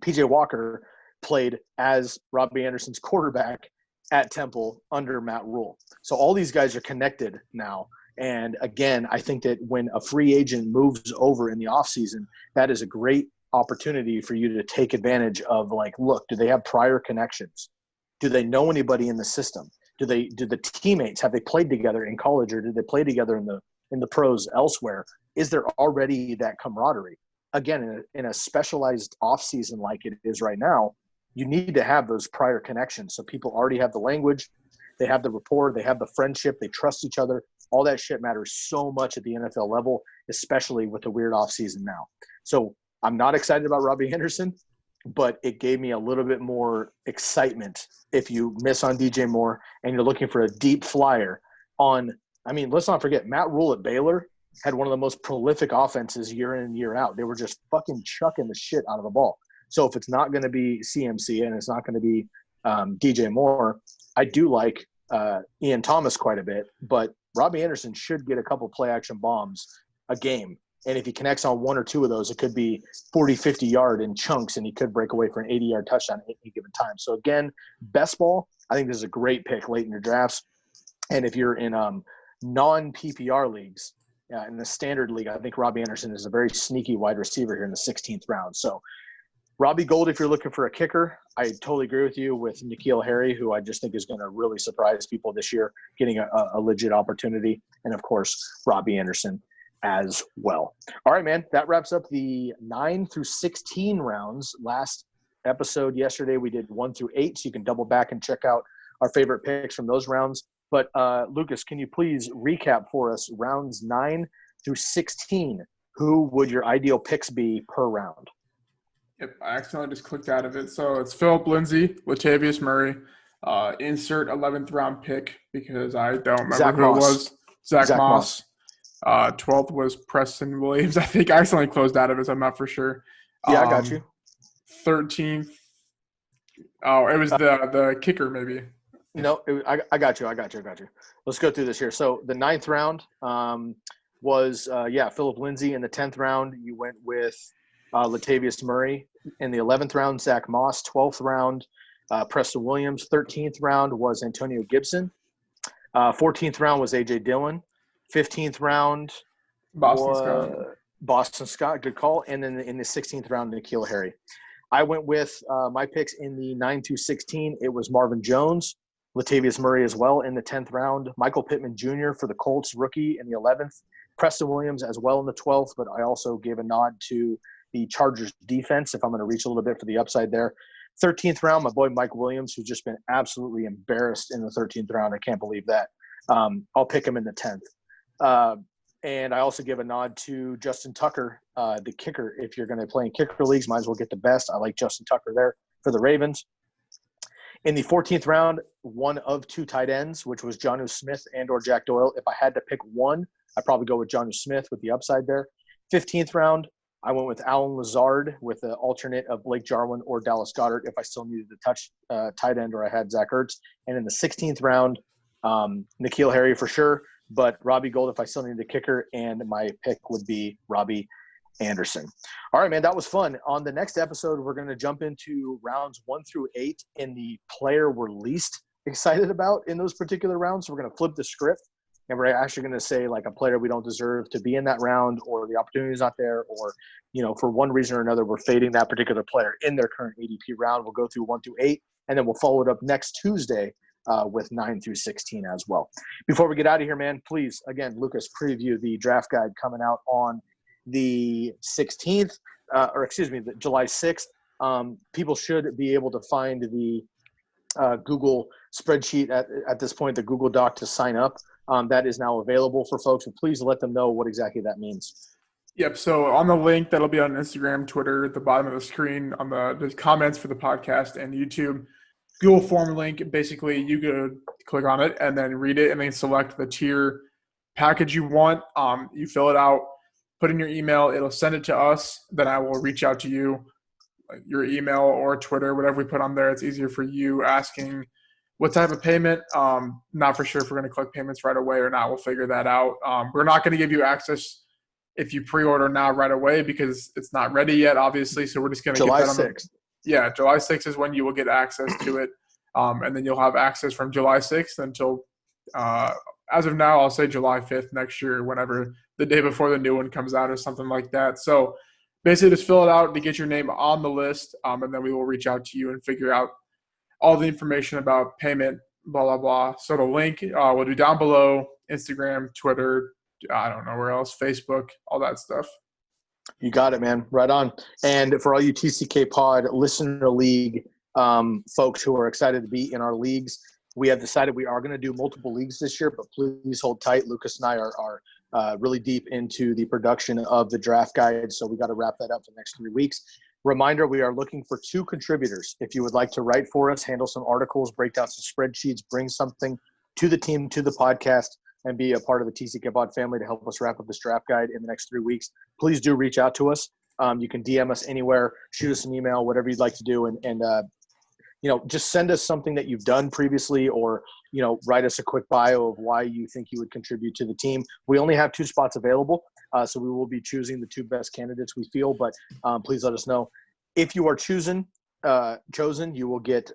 C: P.J. Walker played as Robbie Anderson's quarterback at Temple under Matt Rule. So all these guys are connected now. And again, I think that when a free agent moves over in the offseason, that is a great opportunity for you to take advantage of, like, look, do they have prior connections? Do they know anybody in the system? Do the teammates, have they played together in college, or did they play together in the pros elsewhere? Is there already that camaraderie? Again, in a specialized offseason like it is right now, you need to have those prior connections. So people already have the language, they have the rapport, they have the friendship, they trust each other. All that shit matters so much at the NFL level, especially with the weird offseason now. So I'm not excited about Robbie Anderson, but it gave me a little bit more excitement if you miss on DJ Moore and you're looking for a deep flyer on – I mean, let's not forget, Matt Rule at Baylor had one of the most prolific offenses year in and year out. They were just fucking chucking the shit out of the ball. So if it's not going to be CMC and it's not going to be DJ Moore, I do like Ian Thomas quite a bit, but Robbie Anderson should get a couple play-action bombs a game. And if he connects on one or two of those, it could be 40, 50-yard in chunks, and he could break away for an 80-yard touchdown at any given time. So, again, best ball, I think this is a great pick late in your drafts. And if you're in non-PPR leagues, in the standard league, I think Robbie Anderson is a very sneaky wide receiver here in the 16th round. So, Robbie Gould, if you're looking for a kicker, I totally agree with you with N'Keal Harry, who I just think is going to really surprise people this year, getting a legit opportunity. And, of course, Robbie Anderson as well. All right, man, that wraps up the 9 through 16 rounds. Last episode yesterday, we did 1 through 8, so you can double back and check out our favorite picks from those rounds. But, Lukas, can you please recap for us rounds 9 through 16? Who would your ideal picks be per round?
B: Yep, I accidentally just clicked out of it. So it's Phillip Lindsay, Latavius Murray, insert 11th round pick because I don't remember
C: Zach
B: who
C: Moss.
B: it was. Zach Moss. 12th was Preston Williams. I think I accidentally closed out of it, so I'm not for sure.
C: Yeah, I got you.
B: 13th. Oh, it was the kicker maybe.
C: No, I got you. Let's go through this here. So the 9th round was, Phillip Lindsay. In the 10th round, you went with Latavius Murray. In the 11th round, Zach Moss. 12th round, Preston Williams. 13th round was Antonio Gibson. 14th round was A.J. Dillon. 15th round Boston Scott. Good call. And then in the 16th round, N'Keal Harry. I went with my picks in the 9 through 16. It was Marvin Jones, Latavius Murray as well in the 10th round, Michael Pittman Jr. for the Colts, rookie in the 11th, Preston Williams as well in the 12th, but I also gave a nod to the Chargers defense if I'm going to reach a little bit for the upside there. 13th round, my boy Mike Williams, who's just been absolutely embarrassed in the 13th round. I can't believe that. I'll pick him in the 10th. And I also give a nod to Justin Tucker, the kicker. If you're going to play in kicker leagues, might as well get the best. I like Justin Tucker there for the Ravens. In the 14th round, one of two tight ends, which was Jonnu Smith and or Jack Doyle. If I had to pick one, I'd probably go with Jonnu Smith with the upside there. 15th round, I went with Alan Lazard with the alternate of Blake Jarwin or Dallas Goedert if I still needed to touch tight end or I had Zach Ertz. And in the 16th round, N'Keal Harry for sure, but Robbie Gould if I still needed a kicker, and my pick would be Robbie Anderson. All right, man, that was fun. On the next episode, we're going to jump into rounds 1 through 8 in the player we're least excited about in those particular rounds. So we're going to flip the script, and we're actually going to say like a player we don't deserve to be in that round, or the opportunity is not there, or, for one reason or another, we're fading that particular player in their current ADP round. We'll go through 1 through 8, and then we'll follow it up next Tuesday with 9 through 16 as well. Before we get out of here, man, please, again, Lukas, preview the draft guide coming out on the 16th, the July 6th. People should be able to find the Google spreadsheet at this point, the Google Doc to sign up. That is now available for folks, and please let them know what exactly that means.
B: Yep. So on the link that'll be on Instagram, Twitter, at the bottom of the screen, on the comments for the podcast and YouTube, Google form link. Basically, you go click on it and then read it, and then select the tier package you want. You fill it out, put in your email. It'll send it to us. Then I will reach out to you, your email or Twitter, whatever we put on there. It's easier for you, asking what type of payment. Not for sure if we're going to collect payments right away or not. We'll figure that out. We're not going to give you access if you pre-order now right away because it's not ready yet, obviously. So we're just going to
C: July
B: get that on
C: 6th.
B: Yeah, July 6th is when you will get access to it. And then you'll have access from July 6th until, as of now, I'll say July 5th next year, whenever the day before the new one comes out or something like that. So basically just fill it out to get your name on the list, and then we will reach out to you and figure out all the information about payment, blah, blah, blah. So the link will be down below, Instagram, Twitter, I don't know where else, Facebook, all that stuff.
C: You got it, man. Right on. And for all you TCK Pod Listener League folks who are excited to be in our leagues, we have decided we are going to do multiple leagues this year, but please hold tight. Lukas and I are really deep into the production of the draft guide, so we got to wrap that up for the next 3 weeks. Reminder, we are looking for 2 contributors. If you would like to write for us, handle some articles, break down some spreadsheets, bring something to the team, to the podcast, and be a part of the TCK Pod family to help us wrap up this draft guide in the next 3 weeks, please do reach out to us. You can DM us anywhere, shoot us an email, whatever you'd like to do, and just send us something that you've done previously, or write us a quick bio of why you think you would contribute to the team. We only have 2 spots available, so we will be choosing the 2 best candidates we feel, but please let us know. If you are chosen, you will get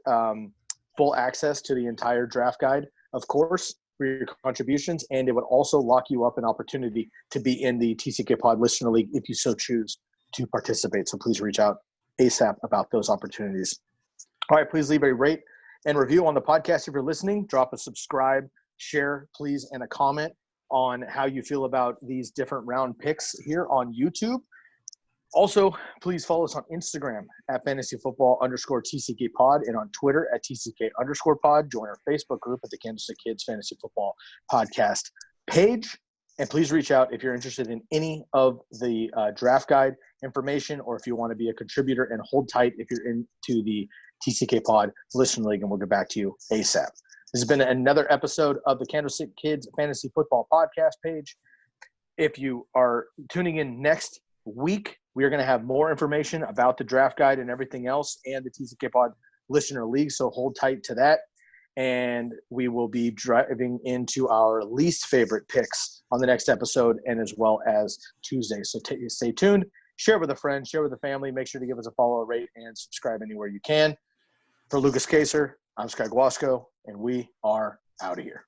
C: full access to the entire draft guide, of course, for your contributions, and it would also lock you up an opportunity to be in the TCK Pod Listener League if you so choose to participate. So please reach out ASAP about those opportunities. All right, please leave a rate and review on the podcast if you're listening. Drop a subscribe, share, please, and a comment on how you feel about these different round picks here on YouTube. Also, please follow us on Instagram at fantasyfootball_TCK Pod and on Twitter at TCK_pod. Join our Facebook group at the Kansas City Kids Fantasy Football Podcast page. And please reach out if you're interested in any of the draft guide information, or if you want to be a contributor, and hold tight if you're into the TCK Pod Listener League, and we'll get back to you ASAP. This has been another episode of the Kansas City Kids Fantasy Football Podcast page. If you are tuning in next week, we are going to have more information about the draft guide and everything else, and the TCK Pod Listener League, so hold tight to that. And we will be driving into our least favorite picks on the next episode, and as well as Tuesday. So stay tuned. Share with a friend, share with a family. Make sure to give us a follow, a rate, and subscribe anywhere you can. For Lukas Kaser, I'm Sky Guasco, and we are out of here.